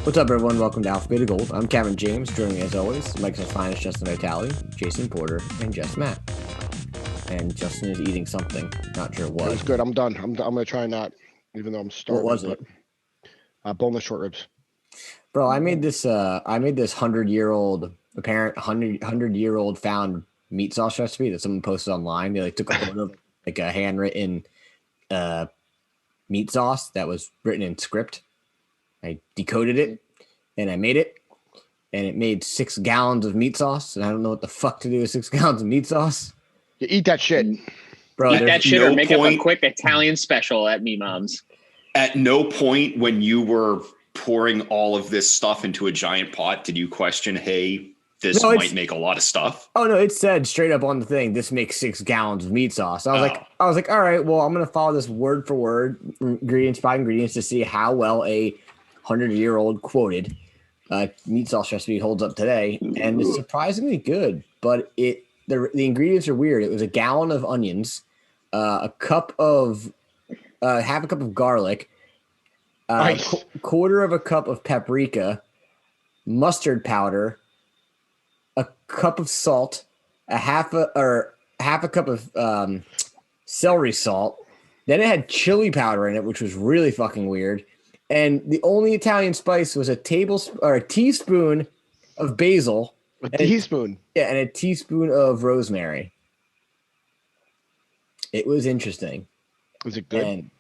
What's up, everyone? Welcome to Alphabet Gold. I'm Cameron James. Joining me, as always, Mike's finest Justin Vitale, Jason Porter, and Just Matt. And Justin is eating something. Not sure what. It was good. I'm done. I'm gonna try not, even though I'm starving. What was it? Boneless short ribs. Bro, I made this 100-year-old apparent 100-year-old found meat sauce recipe that someone posted online. They took a photo of a handwritten meat sauce that was written in script. I decoded it and I made it, and it made 6 gallons of meat sauce. And I don't know what the fuck to do with 6 gallons of meat sauce. You eat that shit, bro. Eat that shit, or make up a quick Italian special at Me Mom's. At no point when you were pouring all of this stuff into a giant pot did you question, hey, this might make a lot of stuff? Oh no, it said straight up on the thing, this makes 6 gallons of meat sauce. I was like, all right, well, I'm gonna follow this word for word, ingredients by ingredients, to see how well a 100-year-old quoted meat sauce recipe holds up today, and it's surprisingly good. But the ingredients are weird. It was a gallon of onions, half a cup of garlic, quarter of a cup of paprika, mustard powder, a cup of salt, half a cup of celery salt. Then it had chili powder in it, which was really fucking weird. And the only Italian spice was a teaspoon of basil. Teaspoon? Yeah, and a teaspoon of rosemary. It was interesting. Was it good? And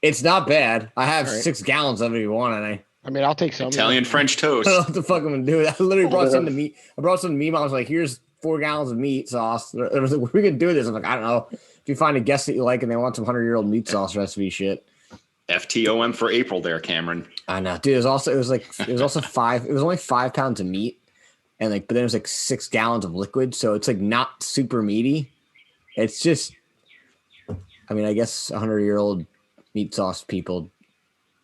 it's not bad. I have 6 gallons of it if you want, and I mean, I'll take some. Italian French toast. I don't know what the fuck I'm gonna do. I literally brought some to me. I brought some to me. Mom was like, "Here's 4 gallons of meat sauce." I was like, "What are we gonna do with this?" I'm like, "I don't know. If you find a guest that you like and they want some 100-year-old meat sauce recipe shit." FTOM for April there, Cameron. I know, dude. It was only 5 pounds of meat, and but then it was 6 gallons of liquid, so it's not super meaty. It's just, I mean, I guess 100-year-old meat sauce people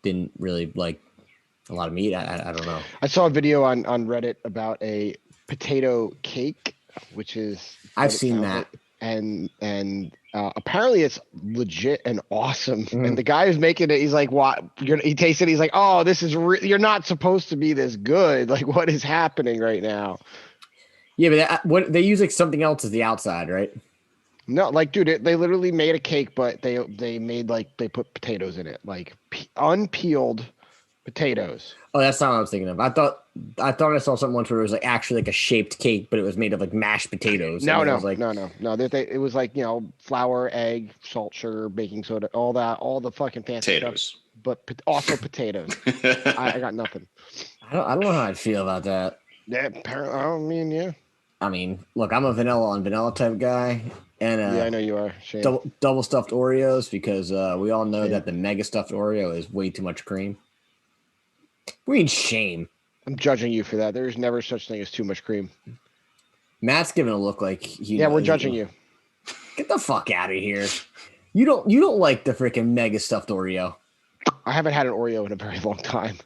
didn't really like a lot of meat. I don't know. I saw a video on Reddit about a potato cake, which is I've seen that. And apparently it's legit and awesome. And the guy who's making it, he's like, "What?" He tasted it. He's like, "Oh, this is you're not supposed to be this good. Like, what is happening right now?" Yeah, but they use something else as the outside, right? No, dude, they literally made a cake, but they made they put potatoes in it, unpeeled potatoes. Oh, that's not what I was thinking of. I thought I saw something once where it was actually a shaped cake, but it was made of mashed potatoes. No. It was flour, egg, salt, sugar, baking soda, all the fucking fancy potatoes, stuff, but also potatoes. I got nothing. I don't know how I'd feel about that. Yeah, apparently, yeah. I mean, look, I'm a vanilla on vanilla type guy, and yeah, I know you are. Shame. Double stuffed Oreos, because we all know that the mega stuffed Oreo is way too much cream. We mean shame. I'm judging you for that. There's never such thing as too much cream. Matt's giving a look like we're judging you. Get the fuck out of here. You don't like the freaking mega stuffed Oreo. I haven't had an Oreo in a very long time.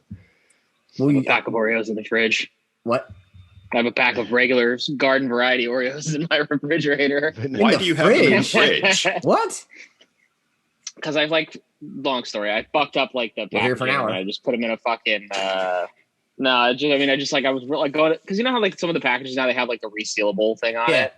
Well, a pack of Oreos in the fridge. What? I have a pack of regular garden variety Oreos in my refrigerator. Why do you have them in the fridge? What? Because I've long story. I fucked up the packaging. Here for an hour. I just put them in a fucking. I was going because you know how some of the packages now they have the resealable thing on it.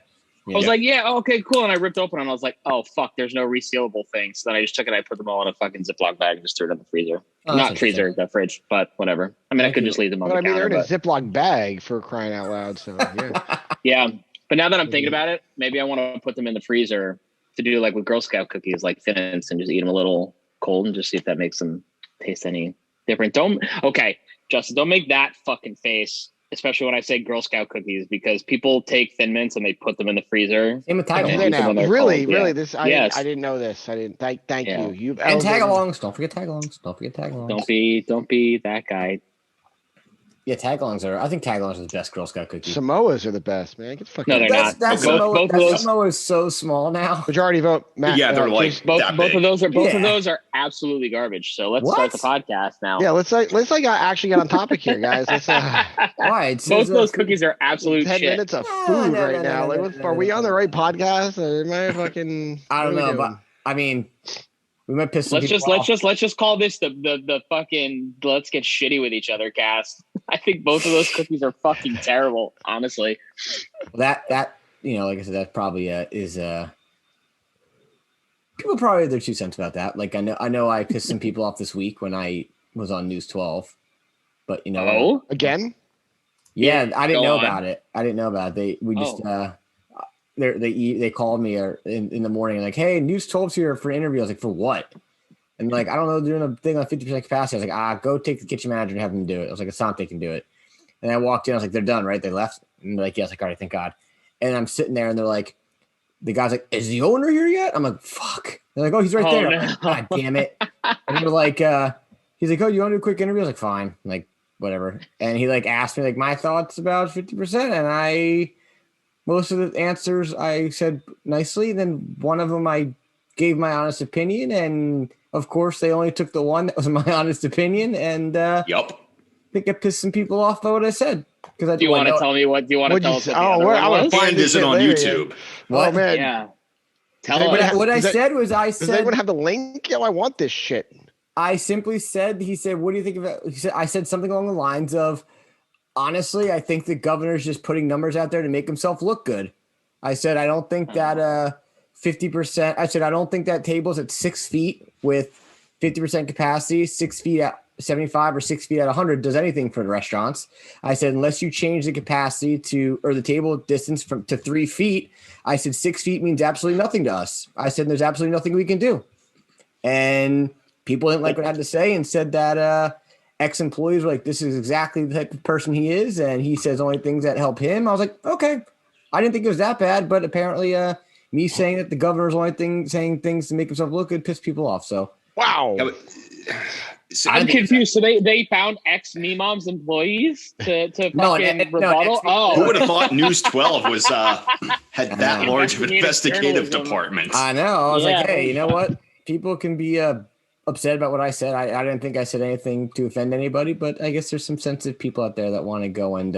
I was like, yeah, okay, cool. And I ripped open them. I was like, oh fuck, there's no resealable thing. So then I just took it. I put them all in a fucking Ziploc bag and just threw it in the freezer. Not freezer, the fridge, but whatever. I mean, I could just leave them on the counter. They're in a Ziploc bag, for crying out loud. So yeah. Yeah, but now that I'm thinking about it, maybe I want to put them in the freezer to do with Girl Scout cookies, Thin Mints, and just eat them a little cold and just see if that makes them taste any different. Justin, don't make that fucking face, especially when I say Girl Scout cookies, because people take Thin Mints and they put them in the freezer. Same with tag alongs. Really? I didn't know this. I didn't. Thank you. And tag alongs. Don't forget tag alongs. Don't be that guy. Yeah, tagalongs are. I think tagalongs are the best Girl Scout cookies. Samoas are the best, man. Get fucking. No, they're not. Samoa is so small now. Majority vote, Matt. Yeah, they're both of those are absolutely garbage. So let's start the podcast now. Yeah, let's actually get on topic here, guys. Why? Both of those cookies are absolute 10 shit. minutes of food right now. Are we on the right podcast? Or am I fucking? I don't know, but I mean, We might piss some Let's people off. just call this the fucking let's get shitty with each other cast. I think both of those cookies are fucking terrible, honestly. That like I said, that probably is people probably have their 2 cents about that. Like I know I pissed some people off this week when I was on News 12, but again. Yeah, I didn't know on. about it. I didn't know about it. They called me in the morning like, hey, News 12's here for an interview. I was like, for what? And like, I don't know, doing a thing on 50% capacity. I was like, go take the kitchen manager and have them do it. I was like, it's not they can do it. And I walked in, I was like, they're done, right? They left. And they're like, yeah, I was like, all right, thank God. And I'm sitting there and they're like, the guy's like, is the owner here yet? I'm like, fuck. They're like, oh, he's right there. No. I'm like, God damn it. And they're like, he's like, oh, you want to do a quick interview? I was like, fine. I'm like, whatever. And he like asked me like my thoughts about 50%. And most of the answers I said nicely. Then one of them I gave my honest opinion. And of course they only took the one that was my honest opinion. And Yep. I think I pissed some people off by what I said. Do you want to tell me what? Do you want to tell us? I want to find this on YouTube. Oh man, yeah. What I said was, does anyone have the link? Yo, I want this shit. I simply said, he said, what do you think of it? I said something along the lines of, honestly, I think the governor's just putting numbers out there to make himself look good. I said, I don't think that 50%, I said, I don't think that table's at 6 feet with 50% capacity, 6 feet at 75 or 6 feet at 100 does anything for the restaurants. I said, unless you change the capacity or the table distance to 3 feet, I said 6 feet means absolutely nothing to us. I said, there's absolutely nothing we can do. And people didn't like what I had to say and said that ex-employees were like, this is exactly the type of person he is. And he says only things that help him. I was like, okay. I didn't think it was that bad, but apparently me saying that the governor's only saying things to make himself look good pissed people off. So, wow. Yeah, I'm confused. So they found ex-Memom's employees to fucking rebuttal? Who would have thought News 12 was had that large of an investigative department? I know. I was like, hey, you know what? People can be upset about what I said. I didn't think I said anything to offend anybody, but I guess there's some sensitive people out there that want to go and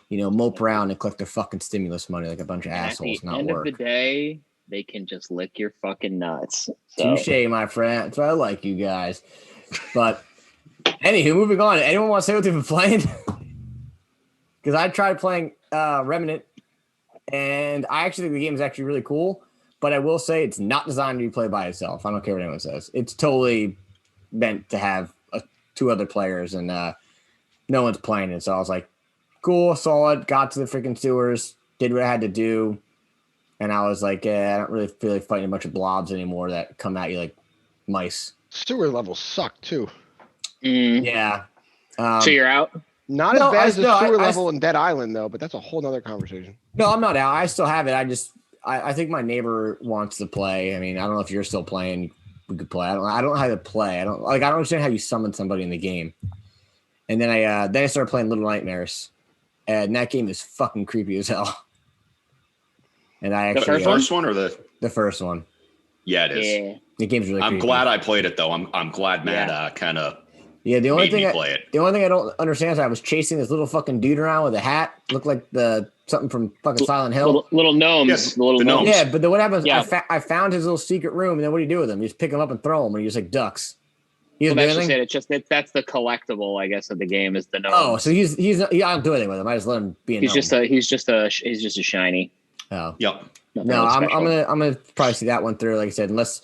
mope around and collect their fucking stimulus money like a bunch of assholes. Not work. At the end of the day, they can just lick your fucking nuts. So. Touche, my friend. That's why I like you guys. But anywho, moving on. Anyone want to say what they've been playing? Because I tried playing Remnant, and I actually think the game is actually really cool. But I will say it's not designed to be played by itself. I don't care what anyone says. It's totally meant to have 2 other players, and no one's playing it. So I was like, cool, saw it, got to the freaking sewers, did what I had to do, and I was like, I don't really feel like fighting a bunch of blobs anymore that come at you like mice. Sewer levels suck too. Yeah. So you're out? Not as bad as the sewer level in Dead Island though, but that's a whole nother conversation. No, I'm not out. I still have it. I think my neighbor wants to play. I mean, I don't know if you're still playing. We could play. I don't know how to play. I don't understand how you summon somebody in the game. And then I started playing Little Nightmares, and that game is fucking creepy as hell. And I actually the first one or the first one. Yeah, it is. Yeah. The game's really. I'm glad I played it though. I'm glad Matt kind of. Yeah, the only thing I don't understand is I was chasing this little fucking dude around with a hat. Looked like something from fucking Silent Hill. Little gnomes. Yes, the little gnomes. Yeah, but then what happens? Yeah. I found his little secret room, and then what do you do with them? You just pick them up and throw them, or you just like ducks. Well, that's just it. That's the collectible, I guess, of the game is the gnome. Oh, so I don't do anything with him. I just let him be a gnome. He's just a shiny. Oh. Yep. No, I'm gonna probably see that one through. Like I said, unless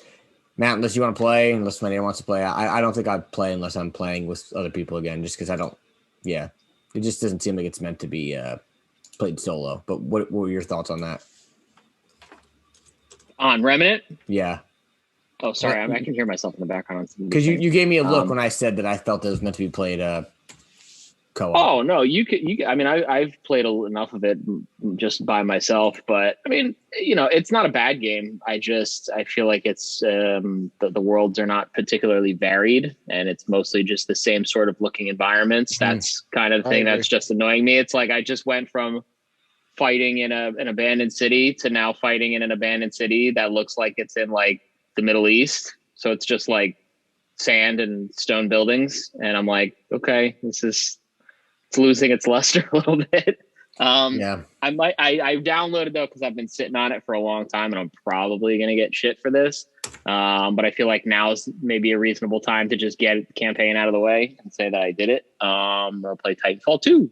you want to play, unless my neighbor wants to play, I don't think I'd play unless I'm playing with other people again, just because I don't. Yeah, it just doesn't seem like it's meant to be played solo. But what were your thoughts on that? On Remnant? Yeah. Oh, sorry, I can hear myself in the background. Because you gave me a look when I said that I felt it was meant to be played co-op. Oh no, you could. I mean, I've played enough of it just by myself, but I mean, it's not a bad game. I feel like it's the worlds are not particularly varied, and it's mostly just the same sort of looking environments. That's kind of the thing that's just annoying me. It's like I just went from fighting in an abandoned city to now fighting in an abandoned city that looks like it's in like the Middle East. So it's just like sand and stone buildings, and I'm like, okay, it's losing its luster a little bit. Yeah. I downloaded though because I've been sitting on it for a long time and I'm probably gonna get shit for this. But I feel like now is maybe a reasonable time to just get the campaign out of the way and say that I did it. Or play Titanfall 2.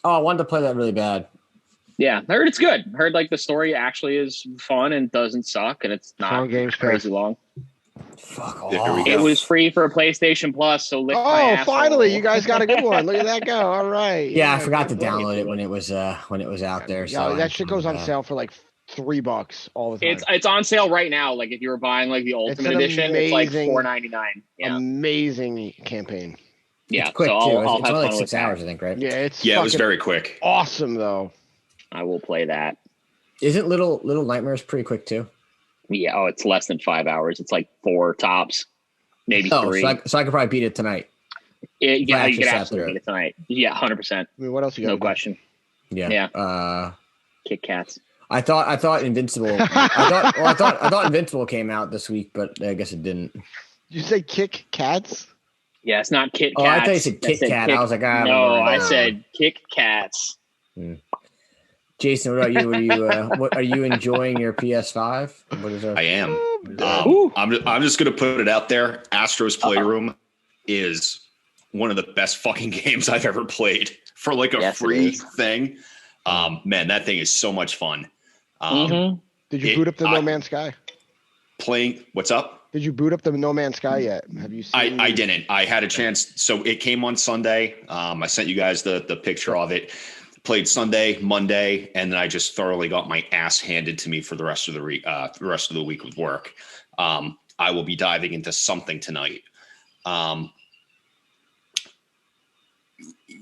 Oh, I wanted to play that really bad. Yeah, I heard it's good. I heard like the story actually is fun and doesn't suck and it's not crazy long. Fuck off. There we go. It was free for PlayStation Plus, so lick my asshole. Finally, you guys got a good one. Look at that go. All right. Yeah, I forgot to download it when it was out there. Yeah, So that shit goes on sale for like $3 all the time. It's on sale right now. Like if you were buying like the Ultimate Edition, it's like $4.99. Yeah. Amazing campaign. Yeah, it's quick so too. I'll it's have only fun like with 6 hours, I think, right? Yeah, it was very quick. Awesome though. I will play that. Isn't Little Nightmares pretty quick too? Yeah, it's less than 5 hours. It's like 4 tops, maybe 3. So I could probably beat it tonight. Yeah, you could absolutely beat it tonight. Yeah, 100%. I mean, what else you got? No question. Yeah. Kit Kats. I thought Invincible. I thought Invincible came out this week, but I guess it didn't. Did you say Kick Cats? Yeah, it's not Kit Kats. Oh, I thought you said Kit Kat. I was like, no, I said Kit Kats. Jason, what about you? What are you enjoying your PS5? What is I am. Oh, I'm just gonna put it out there. Astro's Playroom is one of the best fucking games I've ever played for like a free thing. Man, that thing is so much fun. Did you boot up the No Man's Sky? Playing what's up? Did you boot up the No Man's Sky yet? Have you seen? I didn't. I had a chance. So it came on Sunday. I sent you guys the picture of it. Played Sunday, Monday, and then I just thoroughly got my ass handed to me for the rest of the week with work. I will be diving into something tonight.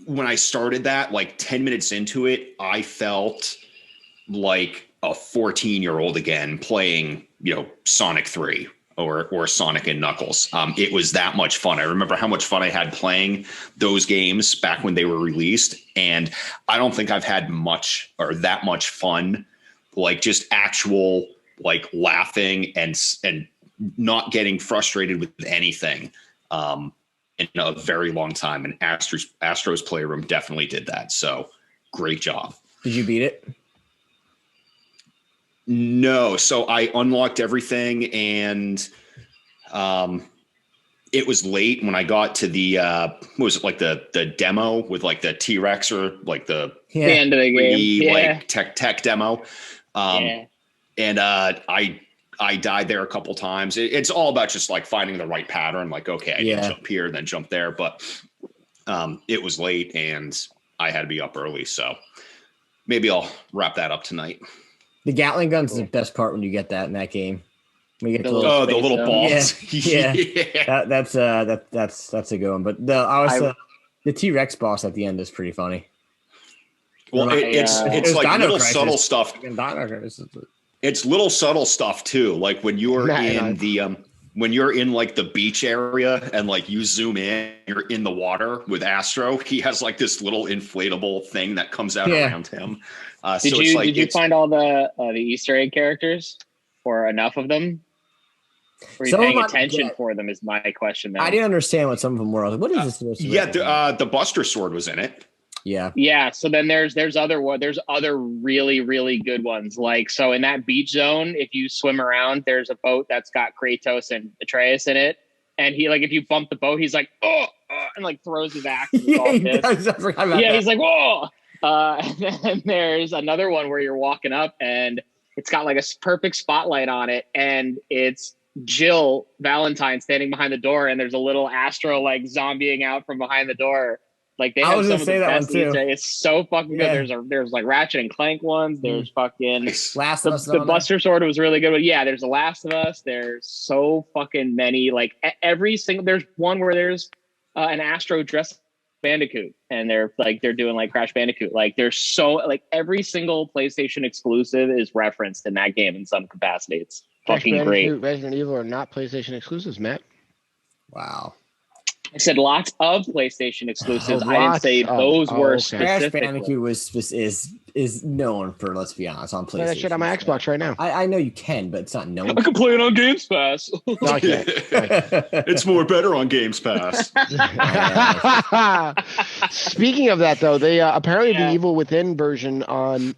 When I started that, like 10 minutes into it, I felt like a 14-year-old again playing, Sonic 3 or Sonic and Knuckles. It was that much fun. I remember how much fun I had playing those games back when they were released. And I don't think I've had that much fun, like just actual like laughing and not getting frustrated with anything in a very long time. And Astro's Playroom definitely did that. So great job. Did you beat it? No. So I unlocked everything and it was late when I got to the what was it, like the demo with like the T-Rex or like the end of the game. Like tech demo. And I died there a couple times. It's all about just like finding the right pattern. Like, okay, I need to jump here, then jump there. But it was late and I had to be up early. So maybe I'll wrap that up tonight. The Gatling gun's the best part when you get that in that game. When you get the little balls. Yeah. That's a good one. But the T-Rex boss at the end is pretty funny. Well, it's like little subtle stuff. It's little subtle stuff too. Like when you're when you're in like the beach area and like you zoom in, you're in the water with Astro. He has like this little inflatable thing that comes out around him. Did you find all the Easter egg characters or enough of them? Were you paying attention for them? Is my question. Though. I didn't understand what some of them were. I was like, what is this supposed to be? The Buster Sword was in it. Yeah. So then there's other really, really good ones. Like, so in that beach zone, if you swim around, there's a boat that's got Kratos and Atreus in it. And he, like, if you bump the boat, he's like, and like throws his axe. And he's like, whoa. And then there's another one where you're walking up and it's got like a perfect spotlight on it. And it's Jill Valentine standing behind the door. And there's a little Astro like zombieing out from behind the door. Like they have some of the best Easter eggs. It's so fucking good. There's like Ratchet and Clank ones. There's fucking Last of Us. The Buster Sword was really good. But yeah, there's The Last of Us. There's so fucking many. Like every single. There's one where there's an Astro dressed Bandicoot, and they're doing like Crash Bandicoot. Like there's so like every single PlayStation exclusive is referenced in that game in some capacity. It's fucking great. Resident Evil are not PlayStation exclusives, Matt. Wow. I said lots of PlayStation exclusives. I didn't say those were Crash specifically. Bandicoot is known for, let's be honest, on PlayStation. Play that shit on my Xbox right now. I know you can, but it's not known. I can play it on Games Pass. No, I can't. It's more better on Games Pass. Speaking of that, though, they apparently the Evil Within version on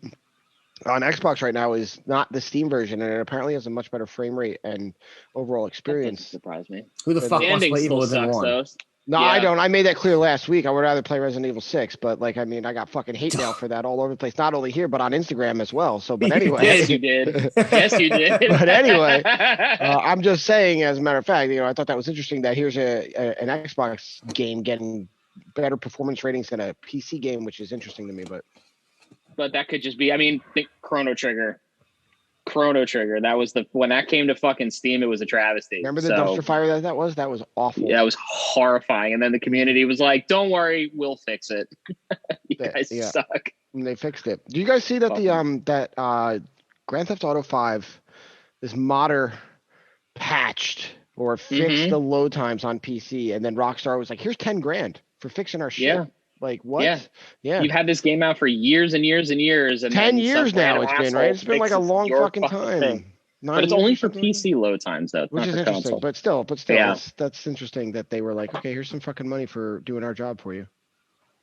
Xbox right now is not the Steam version, and it apparently has a much better frame rate and overall experience. Surprise me. Who the fuck wants to play Evil Within 1? Though. No, I don't. I made that clear last week. I would rather play Resident Evil 6, but I got fucking hate mail for that all over the place. Not only here, but on Instagram as well. So, but anyway. Yes, you did. Yes, you did. But anyway, I'm just saying, as a matter of fact, I thought that was interesting that here's an Xbox game getting better performance ratings than a PC game, which is interesting to me. But that could just be, think Chrono Trigger. That was when that came to fucking Steam, it was a travesty. Remember the dumpster fire that was? That was awful. Yeah, it was horrifying. And then the community was like, "Don't worry, we'll fix it." You guys suck. And they fixed it. Do you guys see that that Grand Theft Auto 5 is modder patched or fixed the load times on PC, and then Rockstar was like, "Here's $10,000 for fixing our shit." Yeah. Like what? Yeah. You've had this game out for years and years and years. And 10 years now it's been, right? It's been like a long fucking time. But it's only for PC load times, though. Which is interesting. But still, that's interesting that they were like, okay, here's some fucking money for doing our job for you.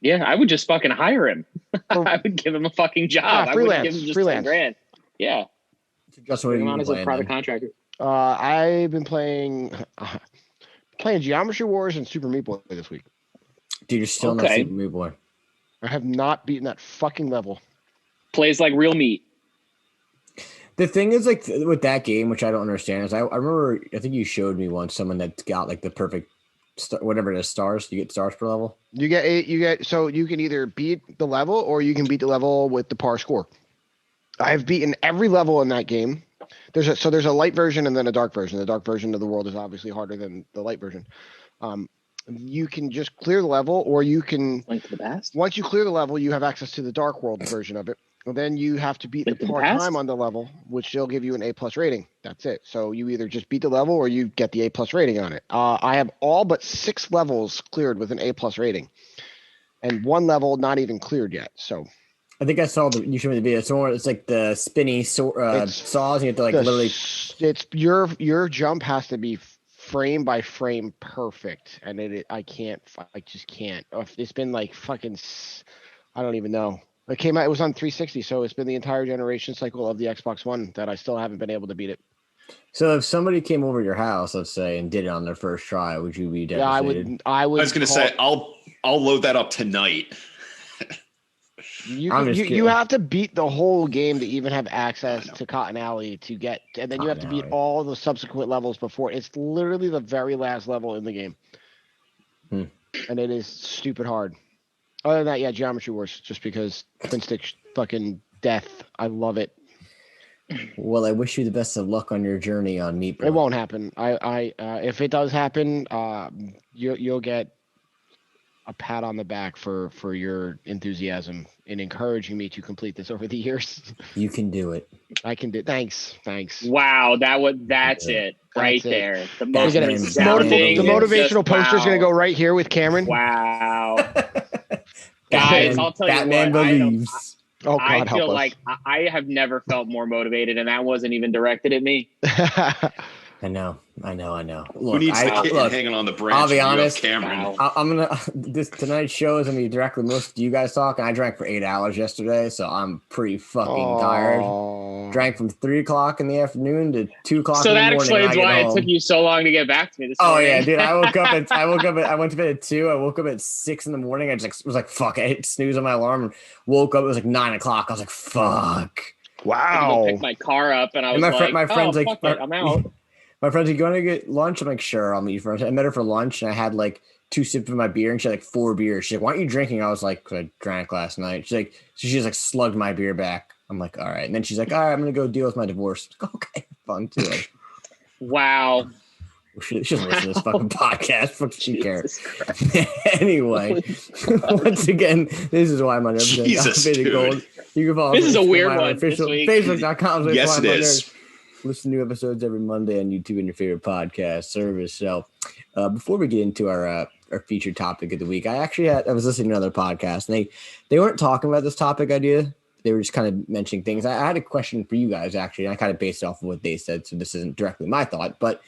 Yeah, I would just fucking hire him. I would give him a fucking job. I wouldn't give him just $10,000. Yeah. Just what him on as a private contractor. I've been playing Geometry Wars and Super Meat Boy this week. Dude, you're still not Super Meat Boy. I have not beaten that fucking level. Plays like real meat. The thing is, with that game, which I don't understand, is I remember, I think you showed me once someone that got the perfect, whatever it is, stars. You get stars per level. You get 8. So you can either beat the level or you can beat the level with the par score. I've beaten every level in that game. There's a light version and then a dark version. The dark version of the world is obviously harder than the light version. You can just clear the level, or you can link to the past. Once you clear the level, you have access to the dark world version of it. And then you have to beat the par time on the level, which they'll give you an A+ rating. That's it. So you either just beat the level or you get the A+ rating on it. I have all but 6 levels cleared with an A+ rating, and 1 level not even cleared yet. So I think I saw you showed me the video. It's like the spinny saws. You have to literally. It's your jump has to be frame by frame perfect, and I just can't. It's been fucking, I don't even know. It came out, it was on 360, so it's been the entire generation cycle of the Xbox One that I still haven't been able to beat it. So if somebody came over to your house, let's say, and did it on their first try, would you be devastated? Yeah, I would. I was going to say I'll load that up tonight. You have to beat the whole game to even have access to Cotton Alley and then you have to beat all the subsequent levels before. It's literally the very last level in the game. And it is stupid hard. Other than that, Geometry Wars, just because twin stick fucking death. I love it. Well, I wish you the best of luck on your journey on Meat Boy. It won't happen. If it does happen, you'll get a pat on the back for your enthusiasm in encouraging me to complete this over the years. You can do it. I can do. Thanks. Wow, that's it right there. The motivational poster is going to go right here with Cameron. Wow. Guys, I'll tell Batman you what. believes. Oh, God, I feel like I have never felt more motivated, and that wasn't even directed at me. I know. Look, who needs the kitten hanging on the branch? I'll be honest. Cameron. This tonight's show is gonna be directly most of you guys talk, and I drank for 8 hours yesterday, so I'm pretty fucking tired. Drank from 3 o'clock in the afternoon to 2 o'clock. So in the morning. So that explains why it took you so long to get back to me. Oh yeah, dude. I went to bed at 2. I woke up at 6 in the morning. I just was like, fuck. I hit snooze on my alarm and woke up. It was like 9 o'clock. I was like, fuck. Wow. I picked my car up and I was my friend's like, fuck it, I'm out. My friend's like, you want to get lunch? I'm like, sure, I'll meet you for lunch. I met her for lunch, and I had 2 sips of my beer, and she had 4 beers. She's like, why aren't you drinking? I was like, 'cause I drank last night. She's just slugged my beer back. I'm like, all right. And then she's like, all right, I'm going to go deal with my divorce. Like, okay, fun too. Wow. She doesn't listen to this fucking podcast. Fuck, she cares. Anyway, once again, this is why my nerves Jesus, gold. You can follow this is a weird one. official Facebook.com. Yes, it is. listen to new episodes every Monday on YouTube and your favorite podcast service. So before we get into our featured topic of the week, I was listening to another podcast, and they weren't talking about this topic idea. They were just kind of mentioning things. I had a question for you guys, actually, and I kind of based it off of what they said, so this isn't directly my thought. But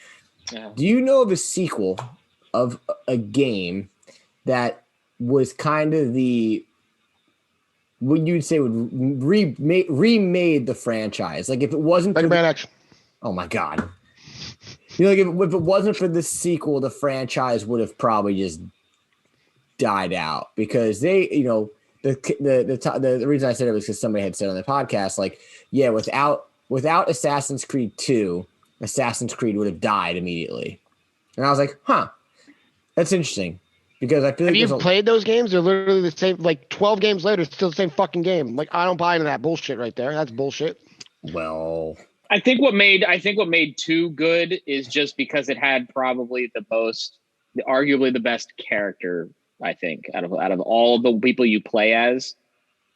do you know of a sequel of a game that was kind of what you would say would remade the franchise? Like if it wasn't Mega Man X. Oh my God. You know, like if it wasn't for this sequel, the franchise would have probably just died out because they, you know, the reason I said it was because somebody had said on the podcast, like, yeah, without Assassin's Creed 2, Assassin's Creed would have died immediately. And I was like, huh, that's interesting. Because I feel like have you played those games? They're literally the same. Like 12 games later, it's still the same fucking game. Like I don't buy into that bullshit right there. That's bullshit. Well, I think what made 2 good is just because it had probably arguably the best character. I think out of all of the people you play as,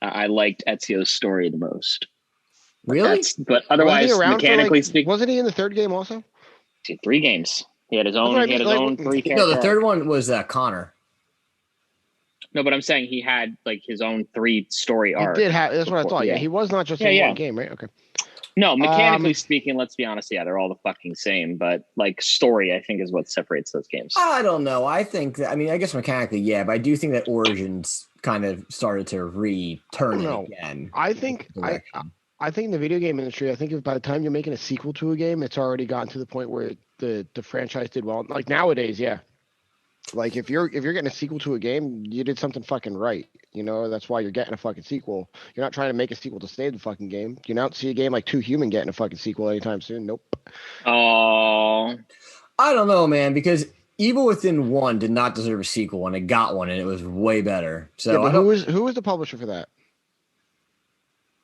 I liked Ezio's story the most. Really? But otherwise, mechanically speaking, wasn't he in the third game also? 3 games. He had his own. He had his own 3 characters. No, the third one was Connor. No, but I'm saying he had like his own 3 story arc. He did have. That's what I thought. Yeah, he was not just in one game, right? Okay. No, mechanically speaking, let's be honest. Yeah, they're all the fucking same. But like story, I think is what separates those games. I don't know. I think that. I mean, I guess mechanically, yeah, but I do think that Origins kind of started to return it again. I think in the video game industry, I think if by the time you're making a sequel to a game, it's already gotten to the point where the franchise did well. Like nowadays, yeah. Like if you're getting a sequel to a game, you did something fucking right. You know, that's why you're getting a fucking sequel. You're not trying to make a sequel to stay the fucking game. You don't see a game like 2 Human getting a fucking sequel anytime soon. Nope. Oh, I don't know, man, because Evil Within 1 did not deserve a sequel, and it got one, and it was way better. So yeah, but who was the publisher for that?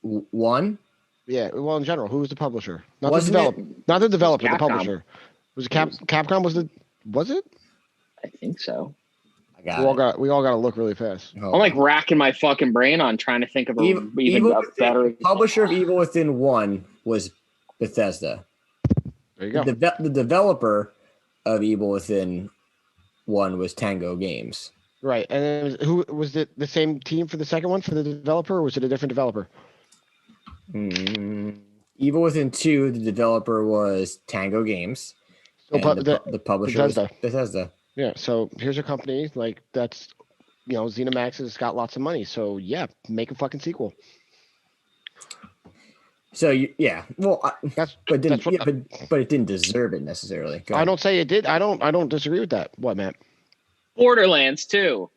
1? Yeah, well, in general, who was the publisher? Not the developer. Not the developer, the publisher. Was it Capcom? Was it? I think so. We all got to look really fast. I'm like racking my fucking brain on trying to think of even a better publisher of Evil Within 1 was Bethesda. There you go. The developer of Evil Within 1 was Tango Games. Right, and then who was it? The same team for the second one for the developer, or was it a different developer? Evil Within 2, the developer was Tango Games. So the publisher was Bethesda. Yeah, so here's a company like that's, you know, ZeniMax has got lots of money. So yeah, make a fucking sequel. So yeah, well, but it didn't deserve it necessarily. I don't say it did. I don't disagree with that. What, Matt? Borderlands 2.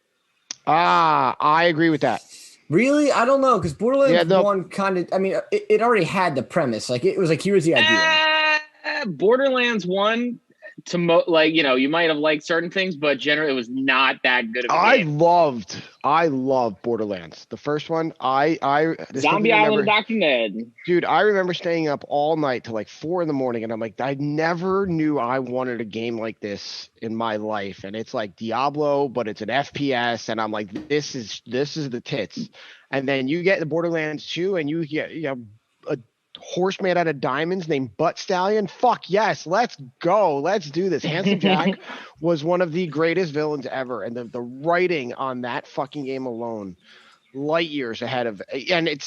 I agree with that. Really? I don't know, because Borderlands 1 kind of, I mean, it already had the premise. Like, it was like, here's the idea. Borderlands 1, like, you know, you might have liked certain things, but generally it was not that good of a game. I love Borderlands. The first one, Zombie Island, Dr. Ned. Dude, I remember staying up all night till like 4 a.m, and I'm like, I never knew I wanted a game like this in my life. And it's like Diablo, but it's an FPS, and I'm like, this is the tits. And then you get the Borderlands 2, and you get, you know, a horse made out of diamonds named Butt Stallion. Fuck yes, let's go. Let's do this. Handsome Jack was one of the greatest villains ever, and the writing on that fucking game alone, light years ahead of. And I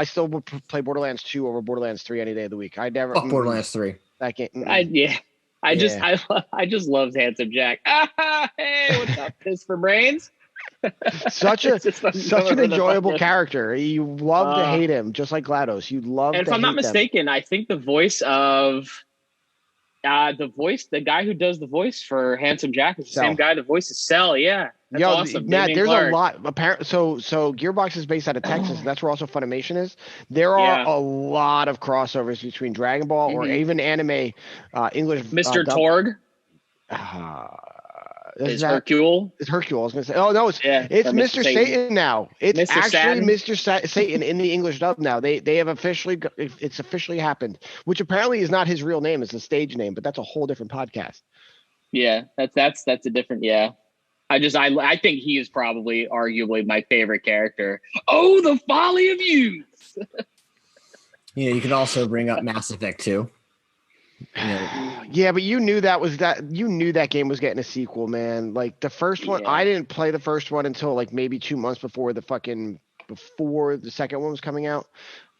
still would play Borderlands 2 over Borderlands 3 any day of the week. I never. Fuck Borderlands 3. That game. I just loved Handsome Jack. Hey, what's up? This for brains. such an enjoyable character. You love to hate him, just like GLaDOS. You love. And if I'm not mistaken, I think the voice of the guy who does the voice for Handsome Jack is the same guy that voices Cell. Yeah, that's awesome. Matt, there's a lot. Apparently, so Gearbox is based out of Texas. That's where also Funimation is. There are a lot of crossovers between Dragon Ball or even anime English. Mr. Torg. Is Hercule? It's Hercule. I was going to say. Oh no, it's Mr. Satan now. It's Mr. actually Satan. Mr. Satan in the English dub now. They have officially. It's officially happened. Which apparently is not his real name. It's a stage name, but that's a whole different podcast. Yeah, that's a different. Yeah, I think he is probably arguably my favorite character. Oh, the folly of youth. Yeah, you could also bring up Mass Effect 2. Yeah, but you knew that game was getting a sequel, man. Like the first one, I didn't play the first one until like maybe 2 months before the second one was coming out.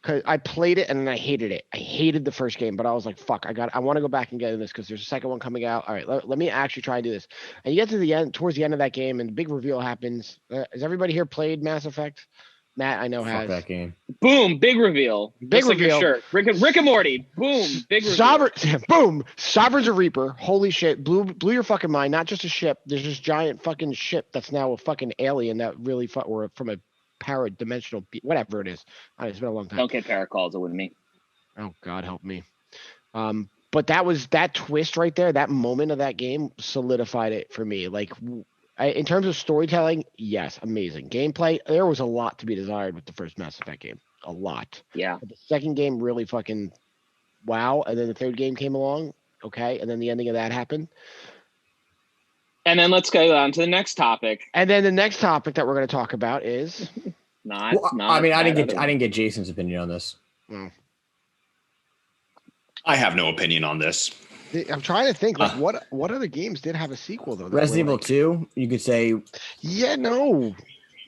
Cause I played it and then I hated it. I hated the first game, but I was like, fuck, I want to go back and get in this because there's a second one coming out. All right, let me actually try and do this. And you get to the end, towards the end of that game, and the big reveal happens. Has everybody here played Mass Effect? Matt, I know Fuck has. that game. Boom, big reveal. Big Just reveal. Like your shirt. Rick and Morty. Boom, big reveal. Boom. Sovereign's a Reaper. Holy shit. Blew your fucking mind. Not just a ship. There's this giant fucking ship that's now a fucking alien that really or from a para-dimensional whatever it is. It's been a long time. Don't get paracalls with me. Oh God help me. But that twist right there, that moment of that game solidified it for me. Like in terms of storytelling, yes, amazing. Gameplay, there was a lot to be desired with the first Mass Effect game. A lot. Yeah. But the second game really fucking wow. And then the third game came along. Okay. And then the ending of that happened. And then let's go on to the next topic. And then the next topic that we're going to talk about is not. I didn't get Jason's opinion on this. I have no opinion on this. I'm trying to think, like, what other games did have a sequel though? Resident Evil 2, you could say. Yeah, no,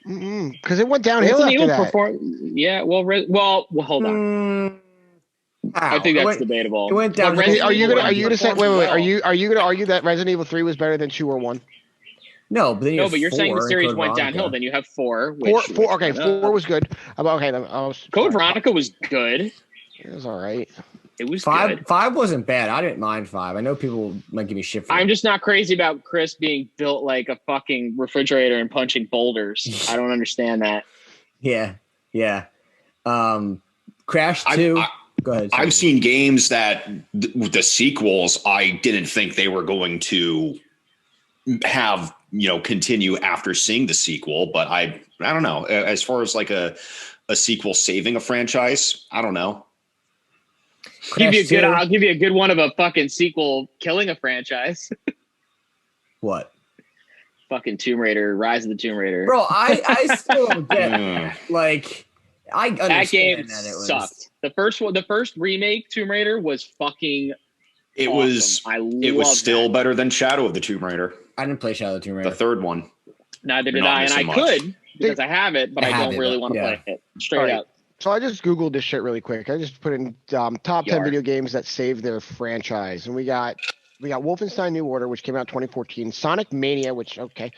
because it went downhill after that. Yeah, well, hold on. I think that's debatable. It went down. Are you gonna say? Wait. Are you gonna argue that Resident Evil 3 was better than 2 or 1? No, but you're saying the series went downhill. Then you have 4. Four. Okay, 4 was good. Code Veronica was good. It was all right. It was 5. Good. 5 wasn't bad. I didn't mind 5. I know people might give me shit for I'm just not crazy about Chris being built like a fucking refrigerator and punching boulders. I don't understand that. Yeah. Crash 2. Go ahead. I've seen games that the sequels, I didn't think they were going to have, continue after seeing the sequel, but I don't know. As far as like a sequel saving a franchise, I don't know. I'll give you a good one of a fucking sequel killing a franchise. What? Fucking Tomb Raider, Rise of the Tomb Raider. Bro, I still don't get like I understand that game that it sucked. The first remake Tomb Raider was fucking awesome. It was still better than Shadow of the Tomb Raider. I didn't play Shadow of the Tomb Raider. The third one. Neither did I, and I could because I have it, but I don't really want to play it. Straight up. So I just Googled this shit really quick. I just put in top 10 video games that saved their franchise. And we got Wolfenstein New Order, which came out 2014. Sonic Mania, which, okay.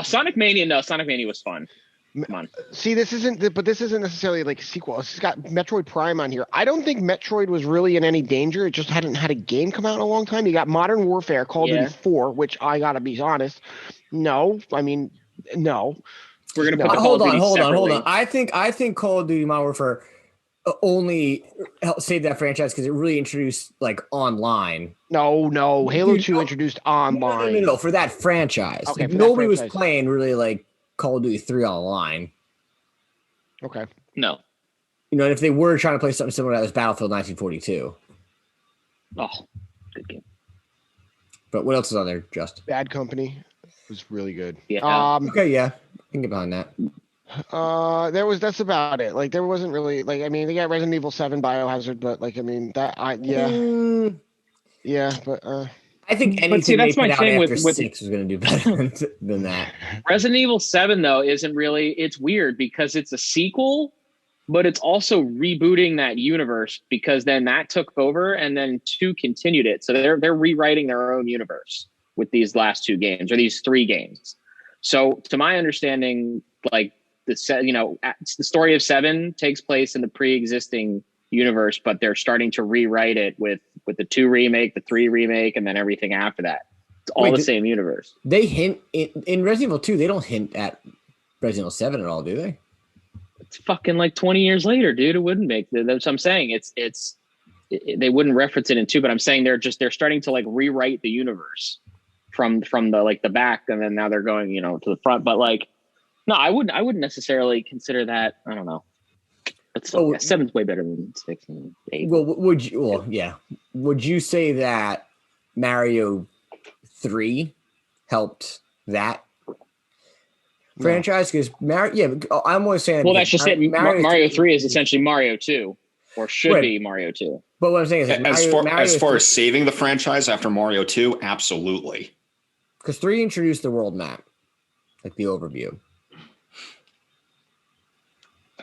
Sonic Mania, no. Sonic Mania was fun. Come on. See, this isn't necessarily like a sequel. It's got Metroid Prime on here. I don't think Metroid was really in any danger. It just hadn't had a game come out in a long time. You got Modern Warfare, Call of Duty 4, which I got to be honest. No. We're gonna put hold on. I think Call of Duty Modern Warfare only saved that franchise because it really introduced like online. No. Halo 2 introduced online. No, for that franchise. Okay, nobody was playing really like Call of Duty 3 online. Okay. No. If they were trying to play something similar, that was Battlefield 1942. Oh, good game. But what else is on there, Just? Bad Company was really good. Yeah. Okay, yeah. I can get behind that. That's about it. Like there wasn't really they got Resident Evil 7 Biohazard, but I think anything that's my thing with 6 is going to do better than that. Resident Evil 7 though isn't really. It's weird because it's a sequel, but it's also rebooting that universe because then that took over and then 2 continued it. So they're rewriting their own universe with these last 2 games or these 3 games. So to my understanding, like the story of 7 takes place in the pre-existing universe, but they're starting to rewrite it with the 2 remake, the 3 remake, and then everything after that. It's all the same universe. They hint in Resident Evil 2. They don't hint at Resident Evil 7 at all, do they? It's fucking like 20 years later, dude. It wouldn't make. That's what I'm saying. They wouldn't reference it in 2, but I'm saying they're starting to like rewrite the universe from the back, and then now they're going to the front. But like, no, I wouldn't necessarily consider that. I don't know. But still, 7's way better than 6 and 8. Well, would you? Well, yeah. Would you say that Mario 3 helped that franchise? Because Mario, I'm always saying. Well, that's just it. Mario 3 is essentially Mario 2. or should be Mario 2. But what I'm saying is, as far as saving the franchise after Mario 2, absolutely. Because 3 introduced the world map, like the overview.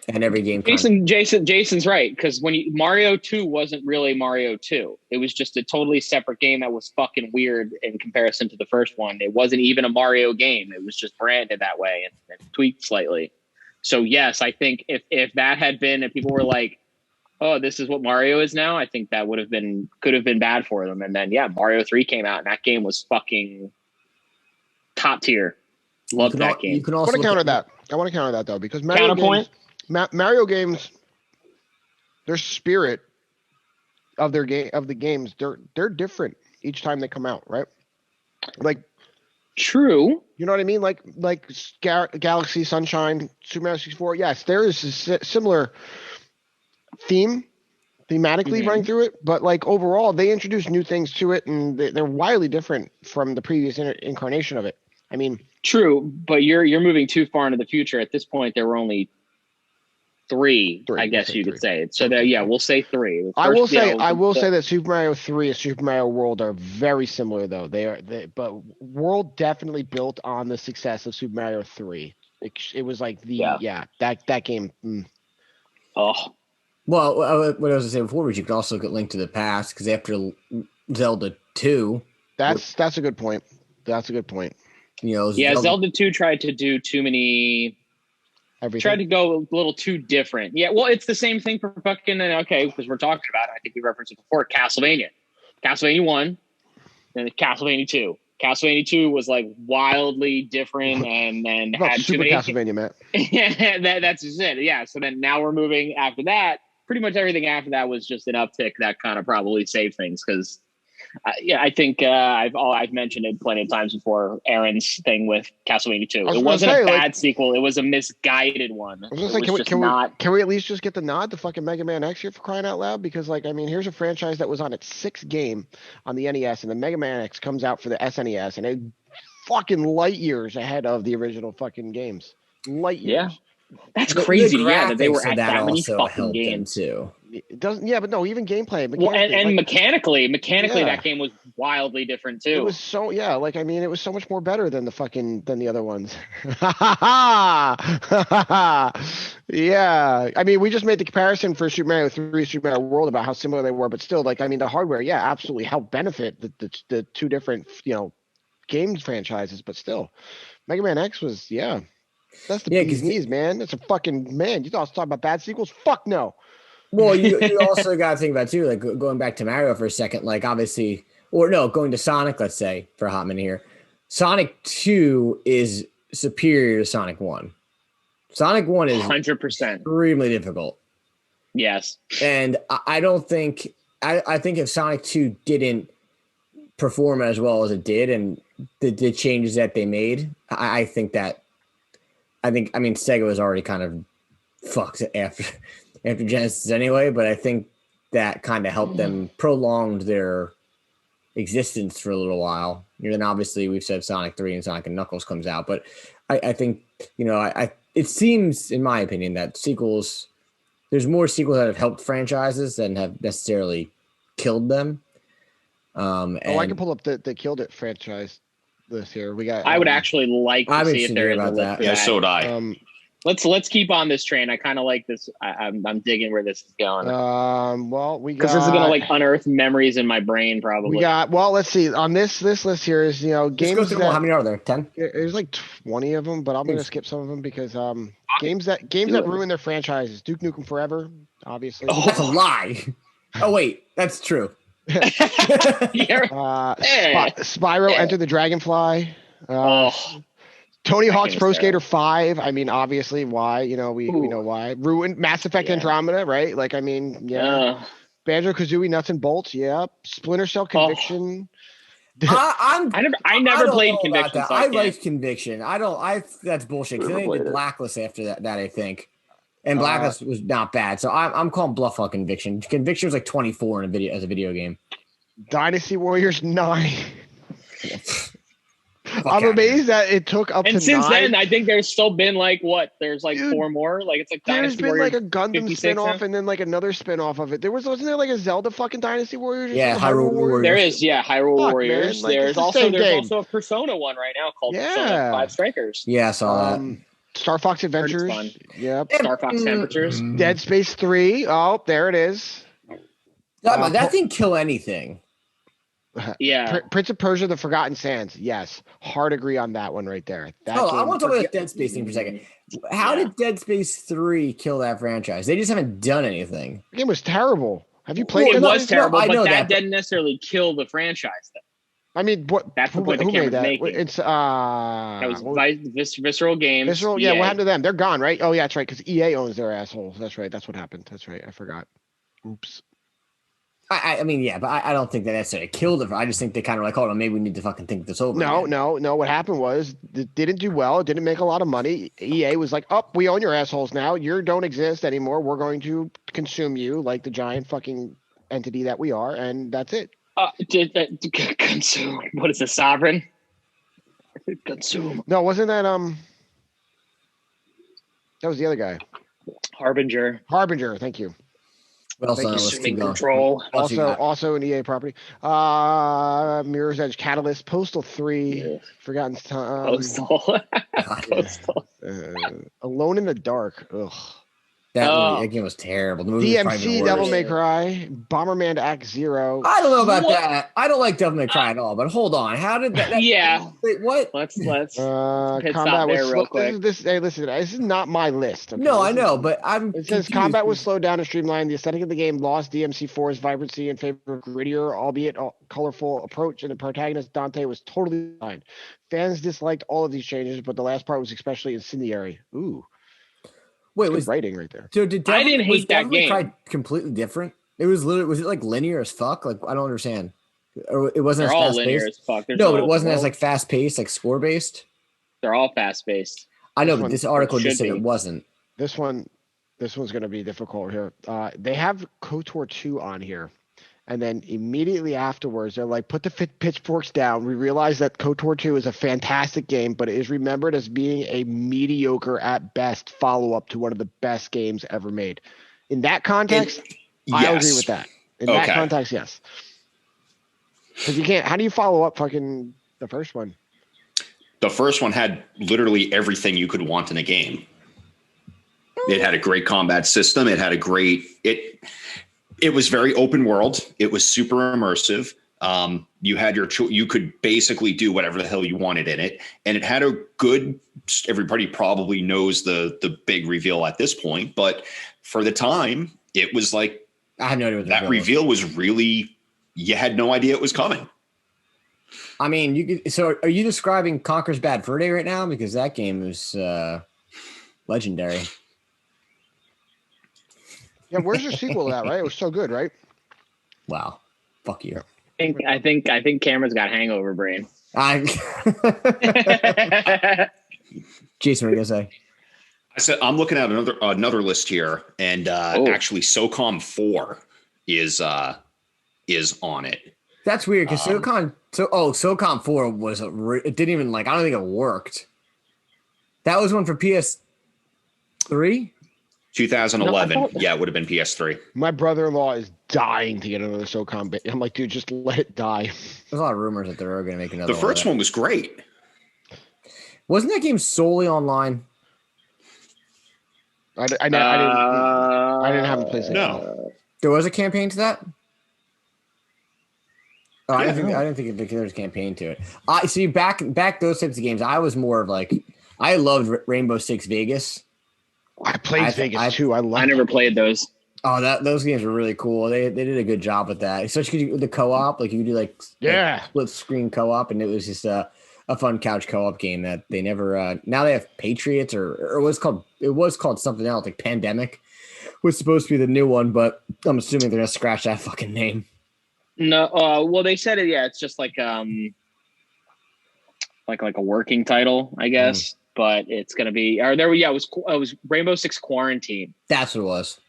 And every game. Jason's right, because Mario 2 wasn't really Mario 2. It was just a totally separate game that was fucking weird in comparison to the first one. It wasn't even a Mario game. It was just branded that way and tweaked slightly. So yes, I think if that had been, if people were like, "Oh, this is what Mario is now," I think that could have been bad for them. And then Mario 3 came out, and that game was fucking top tier. Loved that game. I want to counter that though, because Mario games, their spirit of the games, they're different each time they come out, right? Like, true. You know what I mean? Like Galaxy, Sunshine, Super Mario 64. Yes, there is a similar thematically running through it, but like overall, they introduce new things to it, and they're wildly different from the previous incarnation of it. I mean, true, but you're moving too far into the future. At this point, there were only three, I guess you could say. So we'll say 3. I will say that Super Mario 3 and Super Mario World are very similar, though. But World definitely built on the success of Super Mario 3. It was like that game. Oh, well, what I was going to say before was you could also get Link to the Past, because after Zelda 2, that's a good point. That's a good point. Zelda 2 tried to do too many. Everything. Tried to go a little too different. Yeah, well, it's the same thing for fucking, because we're talking about it. I think we referenced it before. Castlevania 1, and Castlevania 2. Castlevania 2 was like wildly different and had Super Castlevania, Matt. Yeah, that's just it. Yeah, so then now we're moving after that. Pretty much everything after that was just an uptick that kind of probably saved things because. I think I've mentioned it plenty of times before. Aaron's thing with Castlevania 2. It wasn't a bad sequel. It was a misguided one. I was going to say, can we at least just get the nod to fucking Mega Man X here for crying out loud? Because here's a franchise that was on its 6th game on the NES, and the Mega Man X comes out for the SNES, and it fucking light years ahead of the original fucking games. Light years. Yeah. That's crazy. That they were at that many fucking games too. It doesn't. Yeah, but no, even gameplay. Well, and mechanically, that game was wildly different too. It was so it was so much more better than the other ones. Yeah, we just made the comparison for Super Mario 3, Super Mario World about how similar they were, but still, the hardware, absolutely helped benefit the two different games franchises, but still, Mega Man X was that's the bee's knees, man. That's a fucking man. You thought I was talking about bad sequels? Fuck no. Well, you also got to think about too, like going back to Mario for a second, like obviously, or no, going to Sonic, let's say for a hot minute here, Sonic 2 is superior to Sonic 1. Sonic 1 is 100% extremely difficult. Yes. And I don't think, I think if Sonic 2 didn't perform as well as it did and the changes that they made, I think Sega was already kind of fucked after Genesis anyway, but I think that kind of helped them prolonged their existence for a little while. And then obviously we've said Sonic 3 and Sonic and Knuckles comes out, but I think, it seems, in my opinion, that there's more sequels that have helped franchises than have necessarily killed them. I can pull up the Killed It franchise list here. We got. I would actually like to see if there is a list. Yeah, so would I. Let's keep on this train. I kind of like this. I'm digging where this is going. Because this is gonna unearth memories in my brain probably. Let's see. On this list here is games. How many are there? 10. There's like 20 of them, but I'm gonna skip some of them because games that ruin their franchises. Duke Nukem Forever, obviously. Oh, that's a lie. Oh wait, that's true. Spyro Enter the Dragonfly. Tony Hawk's Pro Skater 5. Obviously, why? We know why. Ruined Mass Effect Andromeda, right? Banjo-Kazooie Nuts and Bolts, Splinter Cell Conviction. I never played Conviction. So I liked Conviction. That's bullshit. Because they did Blacklist after that, I think. And Blacklist was not bad. So I'm calling bluff on Conviction. Conviction was like 24 as a video game. Dynasty Warriors 9. I'm amazed that it took up to 9. And since then, I think there's still been like there's like Dude, 4 more. Like it's like there's Dynasty been Warriors like a Gundam 56 spinoff now? and then like another spinoff of it. Wasn't there like a Zelda fucking Dynasty Warriors? Or Yeah, something? Hyrule Warriors. There is, Hyrule Fuck, Warriors. man. Like, it's There's the same also a Persona one right now called Persona 5 Strikers. Yeah, I saw that. Star Fox Adventures. Fun. Yep. Star Fox Temperatures. Dead Space 3. Oh, there it is. That didn't kill anything. Yeah. Prince of Persia: The Forgotten Sands. Yes, hard agree on that one right there. I want to talk about the Dead Space thing for a second. How did Dead Space 3 kill that franchise? They just haven't done anything. The game was terrible. Have you played it? It was terrible, I know but that didn't necessarily kill the franchise. Though. I mean, what? That's the point who the made that? making. It's that was Visceral Games. Visceral. Yeah, what happened to them? They're gone, right? Oh yeah, that's right. Because EA owns their assholes. That's right. That's what happened. That's right. I forgot. Oops. I mean, yeah, but I don't think that necessarily killed it. I just think they kind of like, hold on, maybe we need to fucking think this over. No. What happened was it didn't do well. It didn't make a lot of money. EA was like, "Oh, we own your assholes now. You don't exist anymore. We're going to consume you like the giant fucking entity that we are, and that's it." Consume. What is the Sovereign? Consume. No, wasn't that that was the other guy. Harbinger. Thank you. Well, Consuming Control. Also an EA property. Mirror's Edge Catalyst, Postal 3, Forgotten Time. Postal. Alone in the Dark. Ugh. That game was terrible. The movie DMC, Devil May Cry, Bomberman Act Zero. I don't know about that. I don't like Devil May Cry at all. But hold on, how did that? Wait, what? Let's combat was real quick. Hey, listen, this is not my list. Okay? No, I know, but It says combat was slowed down and streamlined. The aesthetic of the game lost DMC4's vibrancy in favor of grittier, albeit colorful approach, and the protagonist Dante was totally fine. Fans disliked all of these changes, but the last part was especially incendiary. Ooh. Wait, was writing right there? So I didn't hate that game. Cry completely different? It was literally. Was it like linear as fuck? Like I don't understand. Or it wasn't. They're as all fast linear based? as fuck. No, but it wasn't as like fast paced, like score based. They're all fast based. I know, but this article just said it wasn't. This one's going to be difficult here. They have KOTOR 2 on here. And then immediately afterwards, they're like, put the pitchforks down. We realize that KOTOR 2 is a fantastic game, but it is remembered as being a mediocre at best follow-up to one of the best games ever made. In that context, I agree with that. In that context, yes. Because you can't, how do you follow up fucking the first one? The first one had literally everything you could want in a game. It had a great combat system. It had a great, it was very open world. It was super immersive. You had you could basically do whatever the hell you wanted in it. And it had a good, everybody probably knows the big reveal at this point, but for the time it was like, I had no idea what that reveal was really, you had no idea it was coming. I mean, so are you describing Conker's Bad Fur Day right now? Because that game is legendary. Yeah, where's your sequel to that, right? It was so good, right? Wow. Fuck you. I think Cameron's got hangover brain. Jason, what are you gonna say? I said I'm looking at another list here, and actually SOCOM 4 is on it. That's weird because SOCOM 4 was it didn't even I don't think it worked. That was one for PS3. 2011. It would have been PS3. My brother-in-law is dying to get another SOCOM bit. I'm like, dude, just let it die. There's a lot of rumors that they're going to make another. The first one was great. Wasn't that game solely online? I didn't have a PlayStation. No, there was a campaign to that. Oh, I didn't think there was a campaign to it. I see. Back those types of games, I was more of I loved Rainbow Six Vegas. I played Vegas too. I never played those. Oh, those games were really cool. They did a good job with that, especially with the co-op. You could do split screen co-op, and it was just a fun couch co-op game that they never. Now they have Patriots or it was called something else, like Pandemic was supposed to be the new one, but I'm assuming they're gonna scratch that fucking name. No, well they said it. Yeah, it's just like a working title, I guess. But it's gonna be, it was Rainbow Six Quarantine. That's what it was,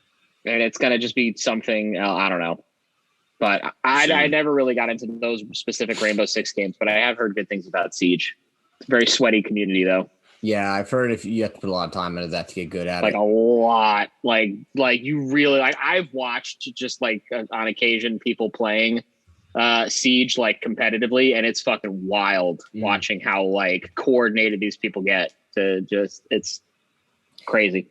and it's gonna just be something I don't know. But I never really got into those specific Rainbow Six games, but I have heard good things about Siege. It's a very sweaty community, though. Yeah, I've heard if you have to put a lot of time into that to get good at like it. a lot. Like you really like. I've watched just like on occasion people playing Siege like competitively, and it's fucking wild watching how like coordinated these people get to just. It's crazy.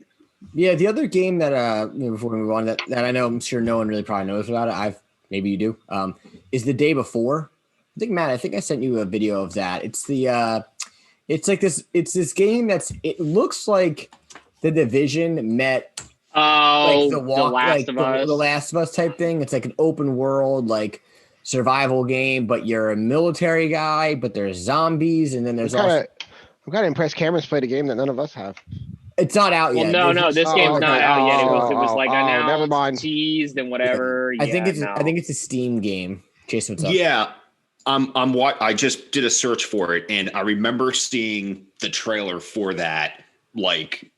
Yeah, the other game that before we move on that I know I'm sure no one really probably knows about it. Maybe you do. Is The Day Before. I think Matt, I think I sent you a video of that. It's the it's like this. It's this game it looks like The Division met like The Last of Us. The Last of Us type thing. It's like an open world like survival game, but you're a military guy, but there's zombies, and then there's I'm kind of impressed Cameron's played a game that none of us have. It's not out yet. Well, no, this game's not out yet. It was like announced, never mind. teased, and whatever. Yeah. I think it's a Steam game. Jason, what's up? Yeah, I just did a search for it, and I remember seeing the trailer for that like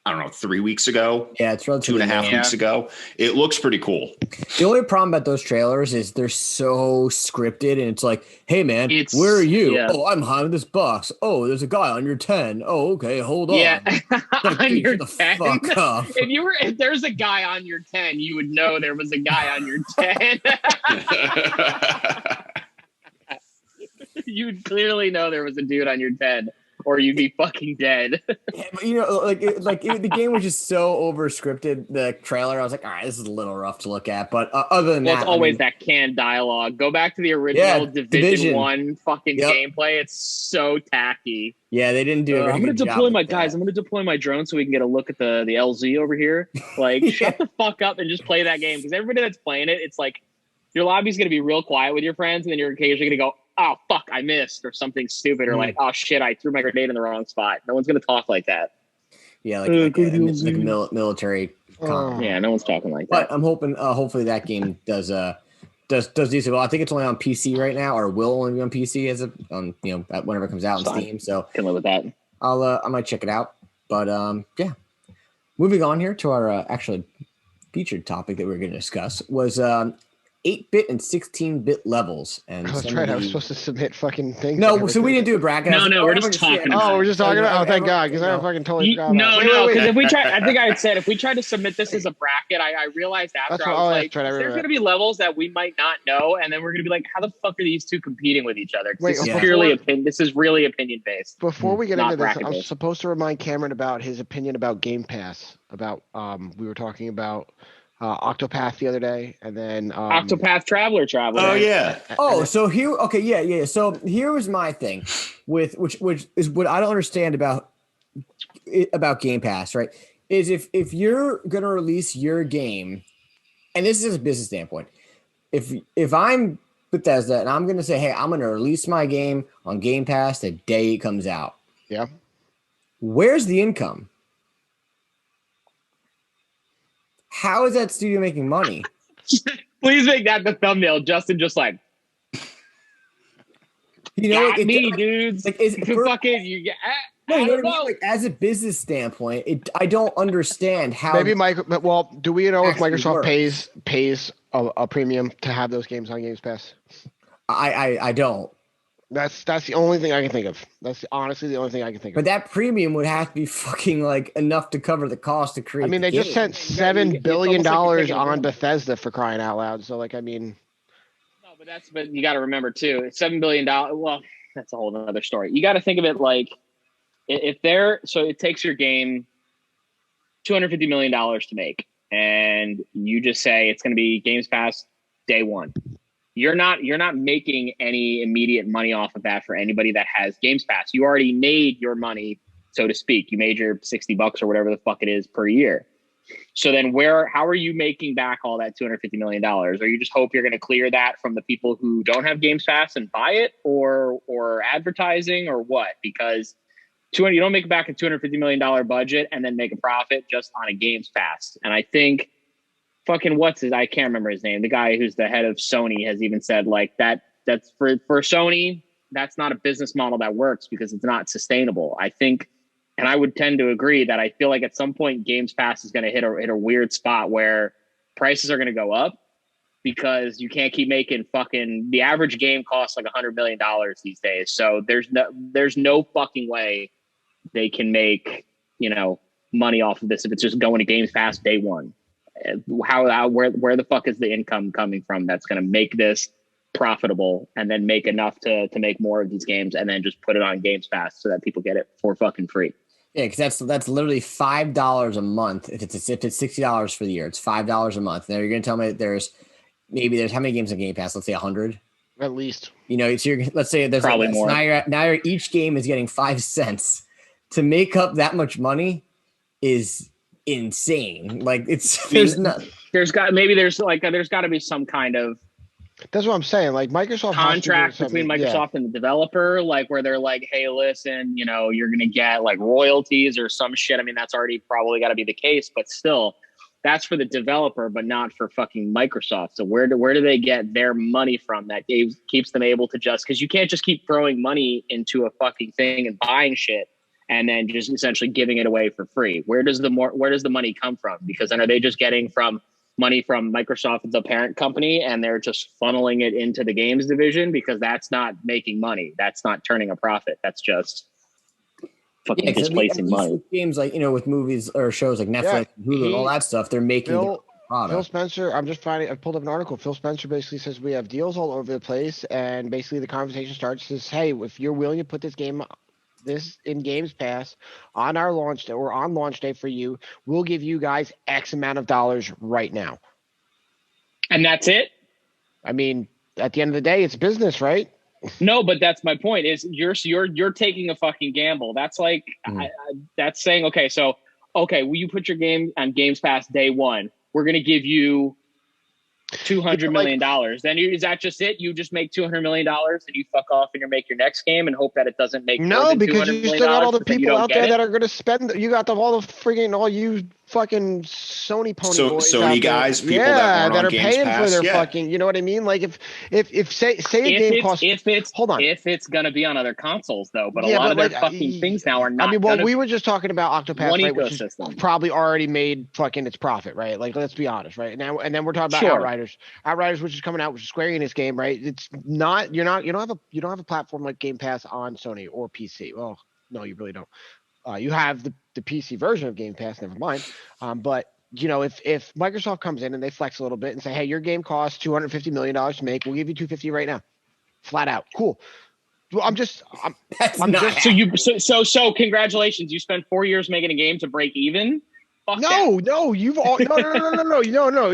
I don't know 3 weeks ago. Yeah, it's relatively 2.5 weeks ago. It looks pretty cool. The only problem about those trailers is they're so scripted, and it's like, hey man, where are you? Yeah. Oh, I'm behind this box. Oh, there's a guy on your 10. Oh, okay, hold on. Yeah, like, on your 10. Fuck up. If there's a guy on your 10, you would know there was a guy on your 10. You'd clearly know there was a dude on your 10. Or you'd be fucking dead. Yeah, but the game was just so over scripted. The trailer, I was like, all right, this is a little rough to look at. But other than that, it's always that canned dialogue. Go back to the original Division 1 fucking gameplay. It's so tacky. Yeah, they didn't do a very I'm going to deploy my guys. I'm going to deploy my drone so we can get a look at the LZ over here. Like, shut the fuck up and just play that game. Because everybody that's playing it, it's like your lobby's going to be real quiet with your friends, and then you're occasionally going to go, oh, fuck, I missed, or something stupid, or like, oh, shit, I threw my grenade in the wrong spot. No one's going to talk like that. Yeah, like a military. Yeah, no one's talking like that. But I'm hoping, hopefully that game does decent. Well, I think it's only on PC right now, or will only be on PC whenever it comes out on Steam. So can live with that. I might check it out. But yeah, moving on here to our actually featured topic that we were going to discuss was 8-bit and 16-bit levels. And that's right. I was supposed to submit fucking things. No, so we didn't do a bracket. No, we're just talking. We're just talking about. Oh, thank God, because I fucking totally forgot. No, because if we try, I think I had said if we tried to submit this as a bracket, I realized after I was like, there's going to be levels that we might not know, and then we're going to be like, how the fuck are these two competing with each other? This is purely opinion. This is really opinion based. Before we get into this, I'm supposed to remind Cameron about his opinion about Game Pass. About we were talking about. Octopath the other day, and then Octopath Traveler. Oh yeah. So here, okay, yeah. So here was my thing with which is what I don't understand about Game Pass, right? Is if you're gonna release your game, and this is a business standpoint, if I'm Bethesda and I'm gonna say, hey, I'm gonna release my game on Game Pass the day it comes out. Yeah. Where's the income? How is that studio making money? Please make that the thumbnail, Justin. Just like, dudes. Like, is it fucking you get? I don't know. Like, as a business standpoint, I don't understand how. Maybe do we know if Microsoft pays a premium to have those games on Game Pass? I don't. That's the only thing I can think of. That's honestly the only thing I can think of. But that premium would have to be fucking like enough to cover the cost to create. I mean, they just spent $7 billion on Bethesda for crying out loud. So, like, I mean, no, but you got to remember too, it's $7 billion. Well, that's a whole other story. You got to think of it like so it takes your game $250 million to make, and you just say it's going to be Games Pass day one. You're not making any immediate money off of that for anybody that has Games Pass. You already made your money, so to speak. You made your $60 or whatever the fuck it is per year. So then how are you making back all that $250 million? Or you just hope you're going to clear that from the people who don't have Games Pass and buy it, or advertising, or what? Because you don't make back a $250 million budget and then make a profit just on a Games Pass. And I think fucking I can't remember his name. The guy who's the head of Sony has even said like that's for Sony, that's not a business model that works because it's not sustainable. I think, and I would tend to agree that I feel like at some point Games Pass is going to hit a weird spot where prices are going to go up because you can't keep making fucking the average game costs like $100 million these days. So there's no fucking way they can make, money off of this if it's just going to Games Pass day one. Where the fuck is the income coming from that's going to make this profitable and then make enough to make more of these games and then just put it on Games Pass so that people get it for fucking free? Yeah, because that's literally $5 a month. If it's $60 for the year, it's $5 a month. Now you're going to tell me that there's how many games on Game Pass? Let's say 100 at least. So let's say there's probably more. Now each game is getting 5 cents to make up that much money is insane. Like there's got to be some kind of that's what I'm saying. Like Microsoft contract between Microsoft and the developer, like where they're like, hey, listen, you're going to get like royalties or some shit. I mean, that's already probably got to be the case, but still that's for the developer, but not for fucking Microsoft. So where do they get their money from that keeps them able to because you can't just keep throwing money into a fucking thing and buying shit and then just essentially giving it away for free. Where does the money come from? Because then are they just getting money from Microsoft, the parent company, and they're just funneling it into the games division? Because that's not making money. That's not turning a profit. That's just fucking displacing money. Games like, with movies or shows like Netflix, Hulu, and all that stuff, they're making Phil Spencer, I pulled up an article. Phil Spencer basically says we have deals all over the place, and basically the conversation starts says, hey, if you're willing to put this in Games Pass on our launch day or on launch day for you, we'll give you guys X amount of dollars right now. And that's it? I mean, at the end of the day, it's business, right? No, but that's my point is you're taking a fucking gamble. That's like, that's saying, will you put your game on Games Pass day one? We're going to give you $200 million. Then is that just it? You just make $200 million and you fuck off and you make your next game and hope that it doesn't make no, because you still got all the people out there that are going to spend. You got all you fucking Sony boys, Sony guys, people that are paying Pass, for their fucking. You know what I mean? Like if say a game costs. Hold on. If it's going to be on other consoles though, but a lot of their fucking things now are not. I mean, we were just talking about Octopath, right? Which is probably already made fucking its profit, right? Like, let's be honest, right? Now and then we're talking about Outriders, which is coming out, which is Square Enix game, right? It's not. You don't have a platform like Game Pass on Sony or PC. Well, no, you really don't. You have the PC version of Game Pass, never mind. But if Microsoft comes in and they flex a little bit and say, hey, your game costs $250 million to make, we'll give you $250 right now, flat out. Cool. Well, So congratulations, you spent 4 years making a game to break even. No. You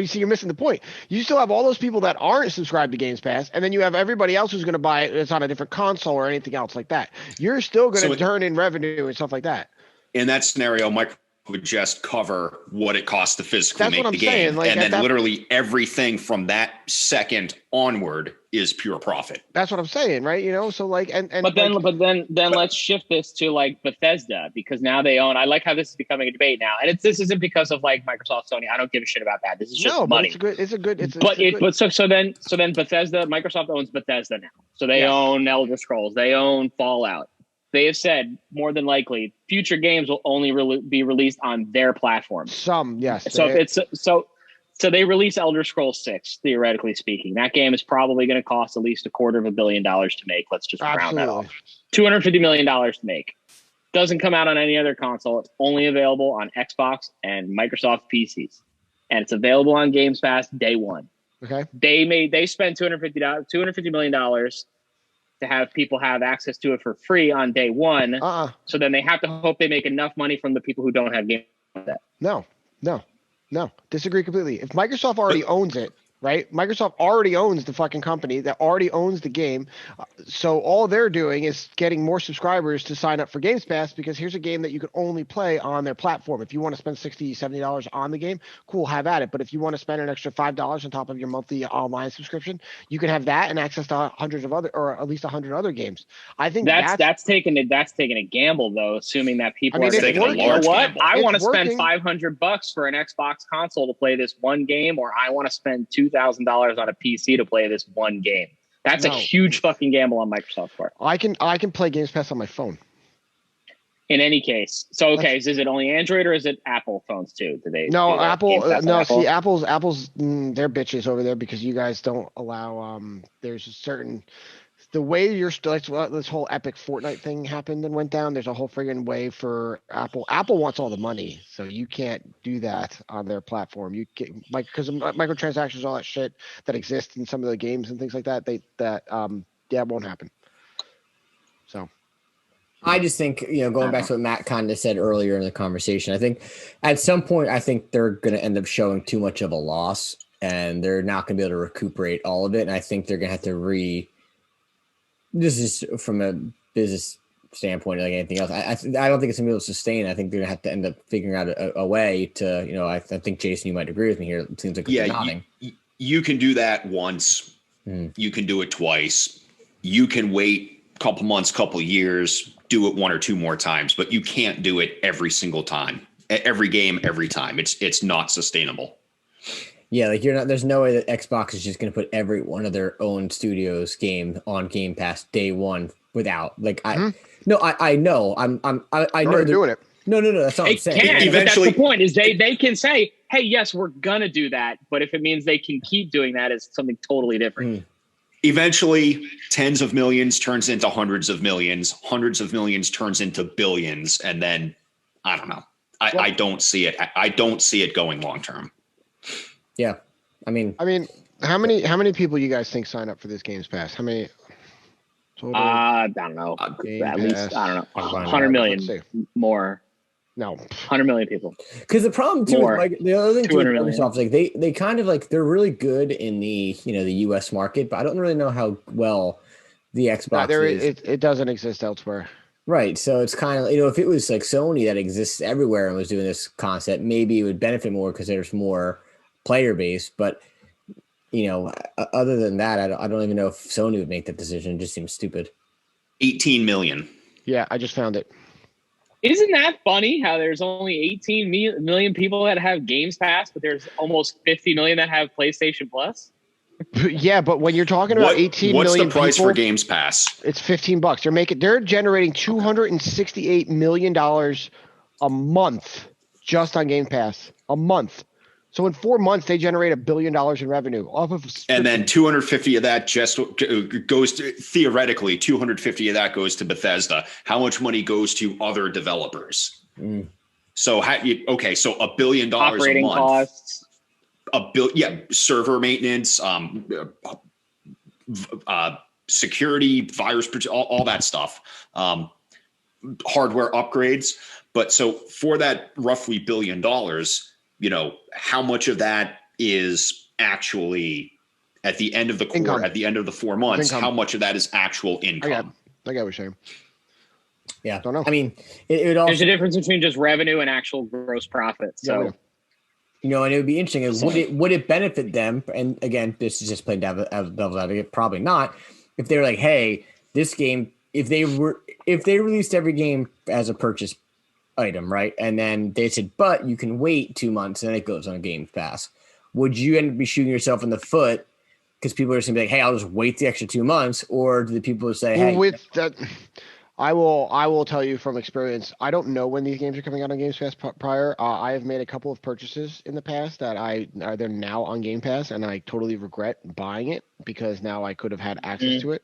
see, you're missing the point. You still have all those people that aren't subscribed to Games Pass, and then you have everybody else who's going to buy it. It's on a different console or anything else like that. You're still going to turn in revenue and stuff like that. In that scenario, Microsoft would just cover what it costs to physically make the game, saying. and then literally everything from that second onward is pure profit. That's what I'm saying, right? So but then let's shift this to like Bethesda, because now they own. I like how this is becoming a debate now, and this isn't because of like Microsoft, Sony. I don't give a shit about that. This is just money. So then Bethesda, Microsoft owns Bethesda now, so they own Elder Scrolls, they own Fallout. They have said more than likely future games will only be released on their platform. Some, yes. So they release Elder Scrolls 6, theoretically speaking. That game is probably going to cost at least $250 million to make. Let's just round that off. $250 million to make. Doesn't come out on any other console. It's only available on Xbox and Microsoft PCs. And it's available on Games Pass day one. Okay. They spent $250 million to have people have access to it for free on day one. So then they have to hope they make enough money from the people who don't have Game Pass. No. Disagree completely. If Microsoft already owns it, right? Microsoft already owns the fucking company that already owns the game. So all they're doing is getting more subscribers to sign up for Games Pass, because here's a game that you can only play on their platform. If you want to spend $60, $70 on the game, cool, have at it. But if you want to spend an extra $5 on top of your monthly online subscription, you can have that and access to hundreds of other, or at least 100 other games. I think that's taking a gamble, though, assuming that people are taking a large gamble. I want to spend $500 for an Xbox console to play this one game, or I want to spend $2,000 on a PC to play this one game. That's a huge fucking gamble on Microsoft's part. I can play Games Pass on my phone. In any case, so okay, is it only Android or is it Apple phones too? Do they? No, do they Apple. Game Pass on No, Apple? see, Apple's they're bitches over there because you guys don't allow. There's a certain the way you're like this whole epic Fortnite thing happened and went down. There's a whole friggin' way for Apple. Apple wants all the money, so you can't do that on their platform. You can like because microtransactions, all that shit that exists in some of the games and things like that. It won't happen. So. I just think, going back to what Matt kind of said earlier in the conversation, I think at some point, I think they're going to end up showing too much of a loss and they're not going to be able to recuperate all of it. And I think they're going to have to this is from a business standpoint, like anything else. I don't think it's going to be able to sustain. I think they're going to have to end up figuring out a way to, I think, Jason, you might agree with me here. It seems like you're nodding. You can do that once. You can do it twice. You can wait a couple months, couple years, do it one or two more times, but you can't do it every single time, every game, every time. It's not sustainable. Yeah, like there's no way that Xbox is just going to put every one of their own studios game on Game Pass day one without I know I know They're doing it. No, that's not what I'm saying. Can, Eventually, but that's the point is they can say, hey, yes, we're gonna do that, but if it means they can keep doing that, is something totally different. Eventually, tens of millions turns into hundreds of millions turns into billions, and then I don't know. I don't see it. I don't see it going long term. Yeah, I mean, how many people you guys think sign up for this Games Pass? How many? Total I don't know. At least I don't know. 100 million more. No, 100 million people. Because the problem too, the other thing too with Microsoft is they kind of they're really good in the the U.S. market, but I don't really know how well the Xbox is. It doesn't exist elsewhere. Right, so it's kind of if it was like Sony that exists everywhere and was doing this concept, maybe it would benefit more because there's more player base. But other than that, I don't even know if Sony would make that decision. It just seems stupid. 18 million. Yeah, I just found it. Isn't that funny how there's only 18 million people that have Games Pass, but there's almost 50 million that have PlayStation Plus? Yeah, but when you're talking about 18 million what's the price people, for Games Pass? It's $15. They're generating $268 million a month just on Game Pass. A month. So in 4 months, they generate $1 billion in revenue off of. And then 250 of that just goes to, theoretically, 250 of that goes to Bethesda. How much money goes to other developers? So so $1 billion operating a month. Costs. Server maintenance, security, virus, all that stuff, hardware upgrades. But so for that roughly $1 billion, how much of that is actually at the end of the quarter, at the end of the 4 months, how much of that is actual income? I get what you're saying. Yeah. Don't know. I mean, it would also, there's a difference between just revenue and actual gross profit. So, and it would be interesting. Would it benefit them? And again, this is just playing devil's advocate. Probably not. If they were like, hey, this game, if they released every game as a purchase item, right? And then they said, but you can wait 2 months and then it goes on a Game Pass. Would you end up be shooting yourself in the foot because people are just gonna be like, hey, I'll just wait the extra 2 months? Or do the people say, hey, with that, I will tell you from experience, I don't know when these games are coming out on Game Pass prior. I have made a couple of purchases in the past that they're now on Game Pass, and I totally regret buying it because now I could have had access to it.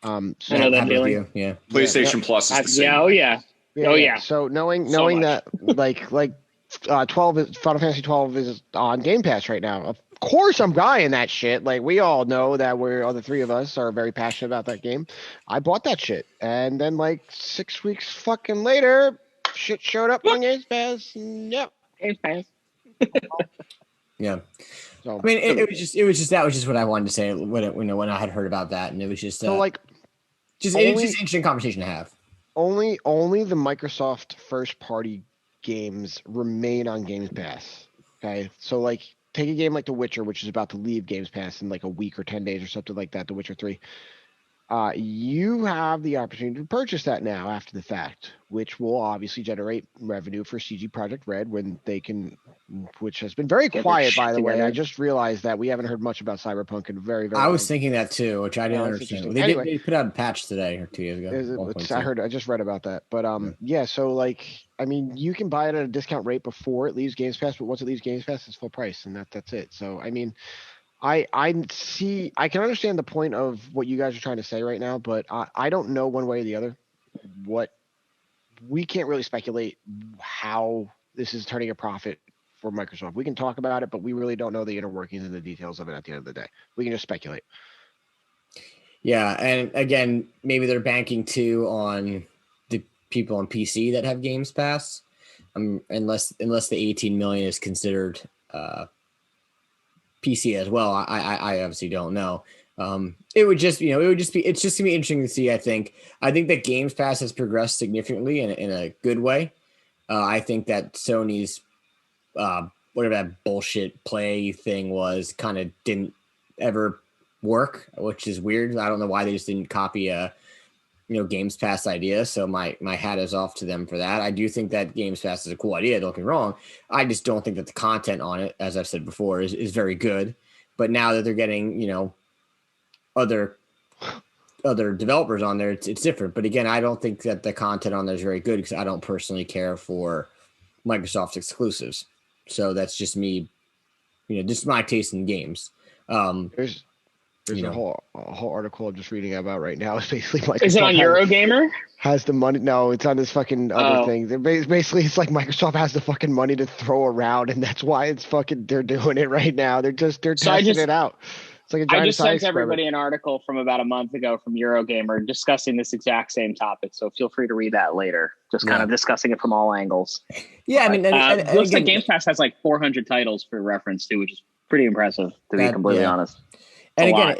So I know that feeling. Yeah. PlayStation Plus is the same. Yeah. So knowing that like 12 Final Fantasy 12 is on Game Pass right now. Of course I'm buying that shit. Like we all know that all the three of us are very passionate about that game. I bought that shit. And then 6 weeks fucking later, shit showed up on Game Pass. Yep. Game Pass. Yeah. So, I mean, it was just what I wanted to say when I had heard about that, and it was just it's just an interesting conversation to have. Only the Microsoft first party games remain on Game Pass. Okay, so take a game like The Witcher, which is about to leave Game Pass in a week or 10 days or something like that. The Witcher 3. you have the opportunity to purchase that now after the fact, which will obviously generate revenue for CG Project Red when they can, which has been very quiet, by the way. I just realized that we haven't heard much about Cyberpunk in very, very I was long thinking that too, which I didn't understand. They put out a patch today or 2 years ago. I just read about that. But yeah, so like, I mean, you can buy it at a discount rate before it leaves Games Pass, but once it leaves Games Pass, it's full price, and that's it. So I mean, I can understand the point of what you guys are trying to say right now, but I don't know one way or the other. We can't really speculate how this is turning a profit for Microsoft. We can talk about it, but we really don't know the inner workings and the details of it at the end of the day. We can just speculate. Yeah, and again, maybe they're banking too on the people on PC that have Games Pass, unless the 18 million is considered PC as well. I obviously don't know. It's just gonna be interesting to see. I think that Games Pass has progressed significantly in a good way. I think that Sony's whatever that bullshit play thing was kind of didn't ever work, which is weird. I don't know why they just didn't copy a Games Pass idea. So my hat is off to them for that. I do think that Games Pass is a cool idea. Don't get me wrong. I just don't think that the content on it, as I've said before, is very good. But now that they're getting other developers on there, it's different. But again, I don't think that the content on there is very good because I don't personally care for Microsoft's exclusives. So that's just me, just my taste in games. There's a whole article I'm just reading about right now. It's basically Microsoft. Is it on Eurogamer? Has the money? No, it's on this fucking other thing. Basically, it's like Microsoft has the fucking money to throw around, and that's why it's fucking. They're doing it right now. They're testing it out. It's like a giant I just sent experiment. everybody an article from about a month ago from Eurogamer discussing this exact same topic. So feel free to read that later. Just kind of discussing it from all angles. Yeah, I mean, it looks like Game Pass has like 400 titles for reference too, which is pretty impressive to be completely honest. And again,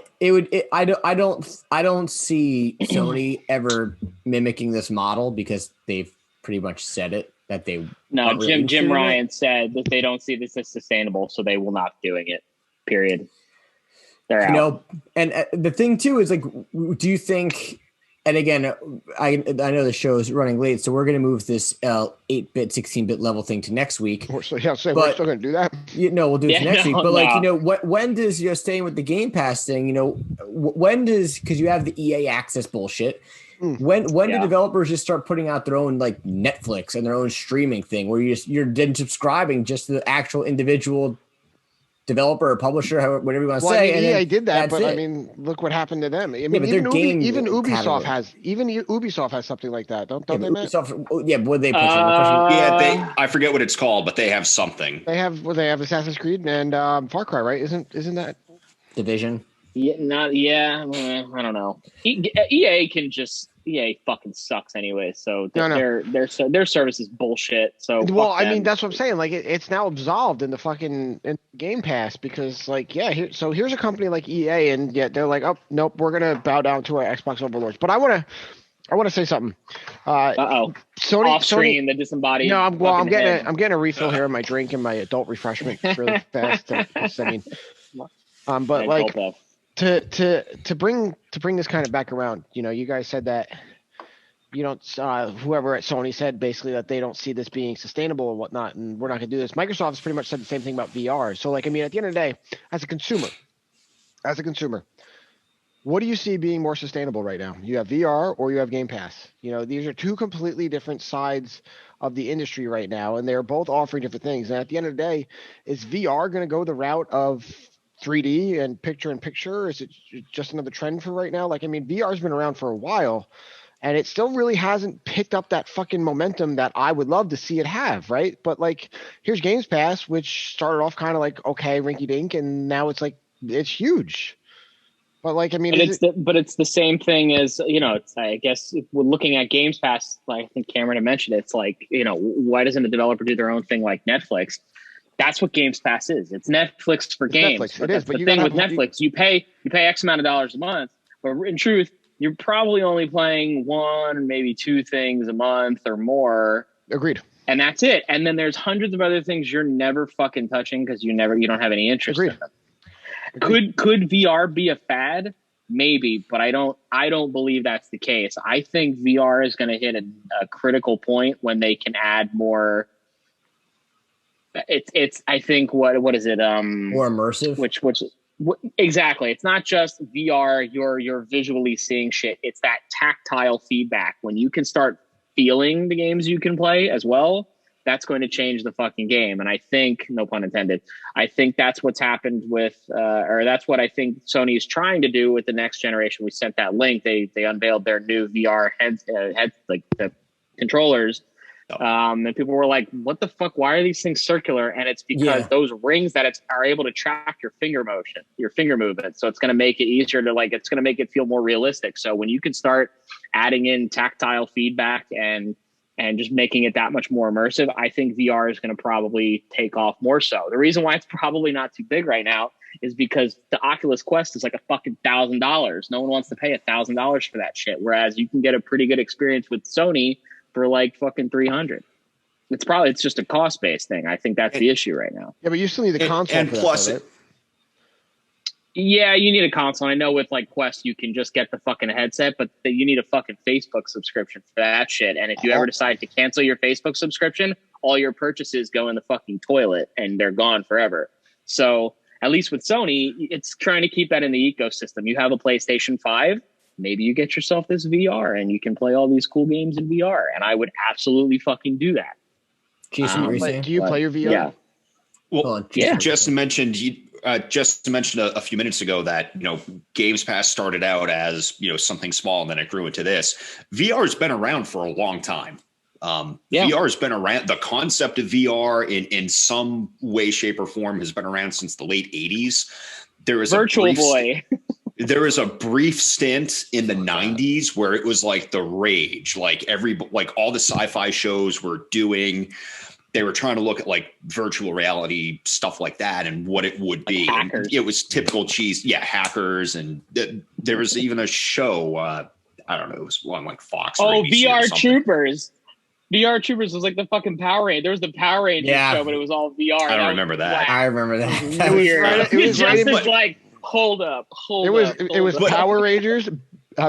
I don't see Sony ever mimicking this model because they've pretty much said it that they. No, Jim Ryan said that they don't see this as sustainable, so they will not be doing it. Period. They're out. And the thing too is like, do you think? And again, I know the show is running late, so we're going to move this 8-bit, 16-bit level thing to next week. We're still going to do that. We'll do it next week. But when does staying with the Game Pass thing? When does, because you have the EA Access bullshit. When do developers just start putting out their own like Netflix and their own streaming thing where you're then subscribing just to the actual individual developer or publisher, whatever you want to say. And EA did that, but I mean, look what happened to them. I mean, even Ubisoft has something like that, don't they, Matt? Ubisoft, what they push? I forget what it's called, but they have something. They have Assassin's Creed and Far Cry, right? Isn't that Division? I don't know. EA fucking sucks anyway. So their service is bullshit. So I mean, that's what I'm saying. Like it's now absolved in the fucking Game Pass because here's a company like EA and yet they're like, oh nope, we're gonna bow down to our Xbox overlords. But I want to say something. Sony off screen, the disembodied. No, I'm getting a refill here of my drink and my adult refreshment really fast. But like. To bring this kind of back around, you guys said that you don't whoever at Sony said basically that they don't see this being sustainable and whatnot, and we're not going to do this. Microsoft has pretty much said the same thing about VR. So like, I mean, at the end of the day, as a consumer, what do you see being more sustainable right now? You have VR or you have Game Pass. These are two completely different sides of the industry right now, and they're both offering different things. And at the end of the day, is VR going to go the route of 3D and picture-in-picture? Is it just another trend for right now? Like, I mean, VR's been around for a while, and it still really hasn't picked up that fucking momentum that I would love to see it have, right? But, like, here's Games Pass, which started off kind of like, okay, rinky-dink, and now it's, like, it's huge. But, like, I mean... But it's the same thing as, I guess if we're looking at Games Pass, like I think Cameron had mentioned, it's like, why doesn't a developer do their own thing like Netflix? That's what Games Pass is. It's Netflix for games. Netflix. It is, but the thing with Netflix, you pay X amount of dollars a month, but in truth, you're probably only playing one, maybe two things a month or more. Agreed. And that's it. And then there's hundreds of other things you're never fucking touching because you don't have any interest in them. Agreed. Could VR be a fad? maybe, but I don't believe that's the case. I think VR is going to hit a critical point when they can add more. It's I think what is it? More immersive. Exactly. It's not just VR. You're visually seeing shit. It's that tactile feedback when you can start feeling the games you can play as well. That's going to change the fucking game. And I think, no pun intended, I think that's what's happened with, or that's what I think Sony is trying to do with the next generation. We sent that link. They unveiled their new VR heads, like the controllers. And people were like, what the fuck? Why are these things circular? And it's because those rings that are able to track your finger motion, your finger movement. So it's going to make it easier to it's going to make it feel more realistic. So when you can start adding in tactile feedback and just making it that much more immersive, I think VR is going to probably take off more so. The reason why it's probably not too big right now is because the Oculus Quest is like a fucking $1,000. No one wants to pay $1,000 for that shit. Whereas you can get a pretty good experience with Sony for like fucking 300. It's just a cost-based thing. I think that's the issue right now. Yeah, but you still need the console. And plus, right? Yeah, you need a console. I know with like Quest, you can just get the fucking headset, but you need a fucking Facebook subscription for that shit. And if you ever decide to cancel your Facebook subscription, all your purchases go in the fucking toilet and they're gone forever. So at least with Sony, it's trying to keep that in the ecosystem. You have a PlayStation 5, maybe you get yourself this VR and you can play all these cool games in VR. And I would absolutely fucking do that. Jason, do you play your VR? Yeah. Well, Justin mentioned a few minutes ago that, Games Pass started out as, something small and then it grew into this. VR has been around for a long time. VR has been around. The concept of VR in some way, shape, or form has been around since the late 80s. There is Virtual Boy. There was a brief stint in the 90s where it was like the rage. Like all the sci-fi shows were doing. They were trying to look at like virtual reality stuff like that and what it would be. Like and it was typical cheese. Yeah, hackers. And there was even a show. I don't know. It was on like Fox. Oh, VR Troopers. VR Troopers was like the fucking Power Rangers. There was the Power Rangers show, but it was all VR. I don't remember that. I remember that. It was weird. It was just like, hold up. It was Power Rangers,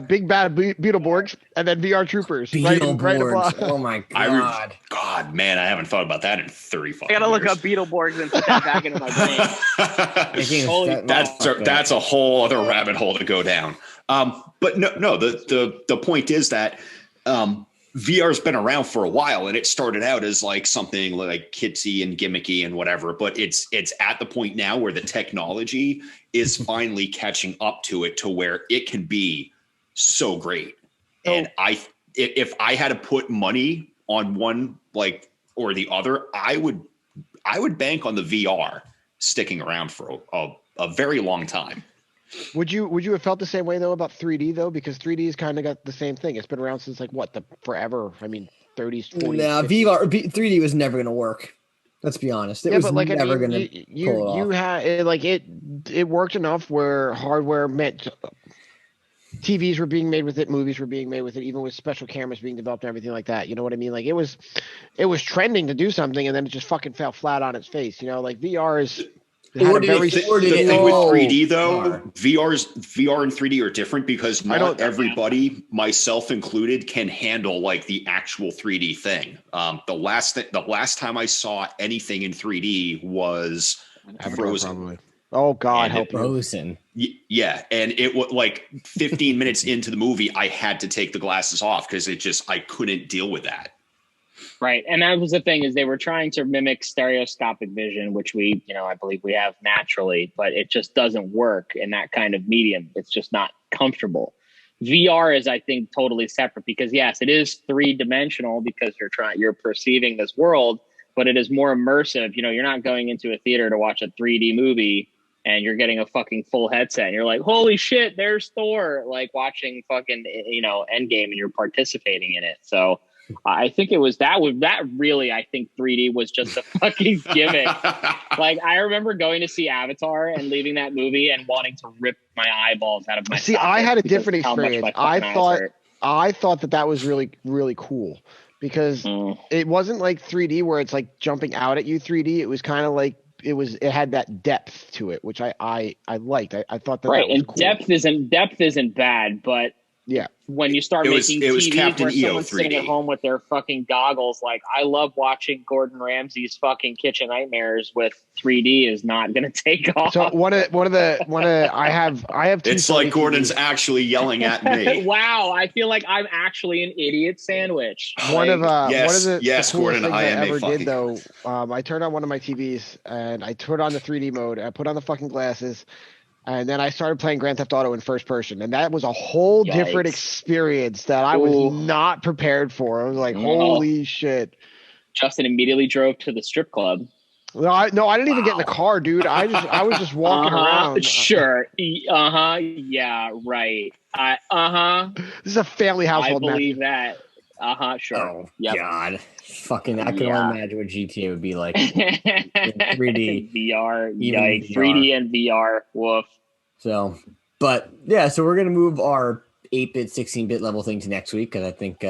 Big Bad Beetleborgs, and then VR Troopers. Beetleborgs. Oh my god. God, man, I haven't thought about that in 35 I gotta years. look up Beetleborgs and put that back into my brain. That's a whole other rabbit hole to go down. But no, the point is that VR's been around for a while, and it started out as like something like kitsy and gimmicky and whatever. But it's at the point now where the technology is finally catching up to it, to where it can be so great. And if I had to put money on one or the other, I would bank on the VR sticking around for a very long time. Would you have felt the same way though about 3D though? Because 3D has kind of got the same thing. It's been around since forever. I mean, 30s, 40s. Nah, 50s. 3D was never going to work. Let's be honest. It was never going to pull it off. It worked enough where hardware meant TVs were being made with it, movies were being made with it, even with special cameras being developed and everything like that. You know what I mean? Like it was trending to do something, and then it just fucking fell flat on its face. VR is. The thing with 3D though, VR and 3D are different because not everybody, myself included, can handle like the actual 3D thing. The last time I saw anything in 3D was Frozen. Probably. Oh God, help Frozen. Yeah, and it was like 15 minutes into the movie, I had to take the glasses off because I couldn't deal with that. Right. And that was the thing, is they were trying to mimic stereoscopic vision, which I believe we have naturally, but it just doesn't work in that kind of medium. It's just not comfortable. VR is, I think, totally separate because yes, it is 3-dimensional because you're perceiving this world, but it is more immersive. You're not going into a theater to watch a 3D movie and you're getting a fucking full headset and you're like, holy shit, there's Thor, like watching fucking, Endgame, and you're participating in it. So I think it was that really, I think 3D was just a fucking gimmick. Like I remember going to see Avatar and leaving that movie and wanting to rip my eyeballs out of my See, I had a different experience. I thought that was really, really cool because it wasn't like 3D where it's like jumping out at you 3D. It was kind of like it had that depth to it, which I liked. I thought that right, that was and cool. depth isn't bad, but Yeah. when you start It was TVs Captain where EO someone's sitting 3D. at home with their fucking goggles, like I love watching Gordon Ramsay's fucking Kitchen Nightmares with 3D is not going to take off. So one of I have two. It's like Sony Gordon's TVs. actually yelling at me. Wow, I feel like I'm actually an idiot sandwich. One of yes, the yes, coolest Gordon, things I am a ever fucking. did though. I turned on one of my TVs and I turned on the 3D mode. I put on the fucking glasses, and then I started playing Grand Theft Auto in first person, and that was a whole different experience that I was not prepared for. I was like, holy shit! Justin immediately drove to the strip club. No, I didn't even get in the car, dude. I was just walking around. Sure. Yeah. Right. This is a family household. I believe that. Sure. Oh yep. God, fucking! I can only imagine what GTA would be like in 3D, VR, yikes, 3D and VR. Woof. So, but yeah, so we're gonna move our 8-bit, 16-bit level thing to next week because I think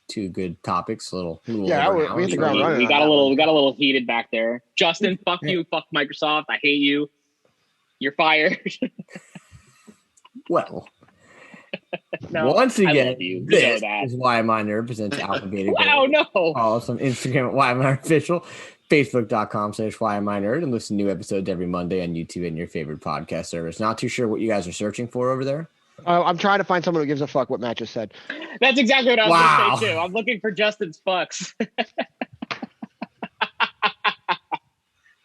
two good topics. A little yeah, over we hit the ground running. We got a little heated back there. Justin, fuck you, fuck Microsoft. I hate you. You're fired. Well. No, once again, I love you. This know that. is Why Am I Nerd presents Alpha Beta. Wow, no. Follow us on Instagram at Why Am I Official, Facebook.com/Why Am I Nerd, and listen to new episodes every Monday on YouTube and your favorite podcast service. Not too sure what you guys are searching for over there. I'm trying to find someone who gives a fuck what Matt just said. That's exactly what I was going to say too. I'm looking for Justin's fucks.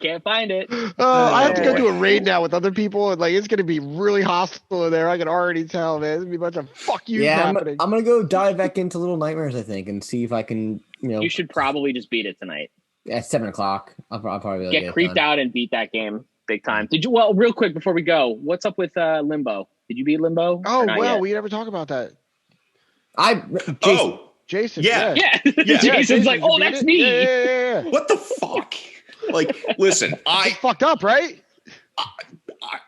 Can't find it. I have to go do a raid now with other people, and like it's gonna be really hostile in there. I can already tell, man. It's gonna be a bunch of fuck you happening. I'm gonna go dive back into Little Nightmares, I think, and see if I can. You should probably just beat it tonight. At 7:00, I'll probably get creeped out and beat that game big time. Did you? Well, real quick before we go, what's up with Limbo? Did you beat Limbo? Oh well, we never talk about that. Jason. Yeah. Jason's like, oh, that's me. Yeah. What the fuck? Like, listen, it's fucked up, right?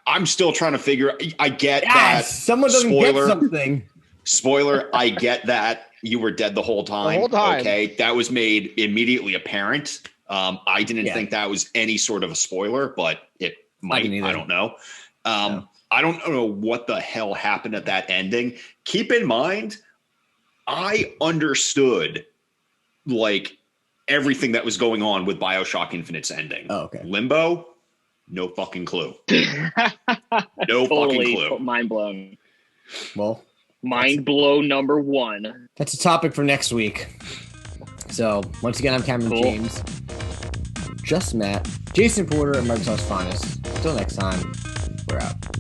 I'm still trying to figure. I get that someone doesn't get something. Spoiler, I get that you were dead the whole time. Okay, that was made immediately apparent. I didn't think that was any sort of a spoiler, but it might. I don't know. I don't know what the hell happened at that ending. Keep in mind, I understood like everything that was going on with BioShock Infinite's ending. Oh, okay. Limbo, no fucking clue. No fucking clue. Mind blown. Well, mind blow number one. That's a topic for next week. So once again, I'm Cameron James. Just Matt, Jason Porter, and Microsoft's Finest. Until next time, we're out.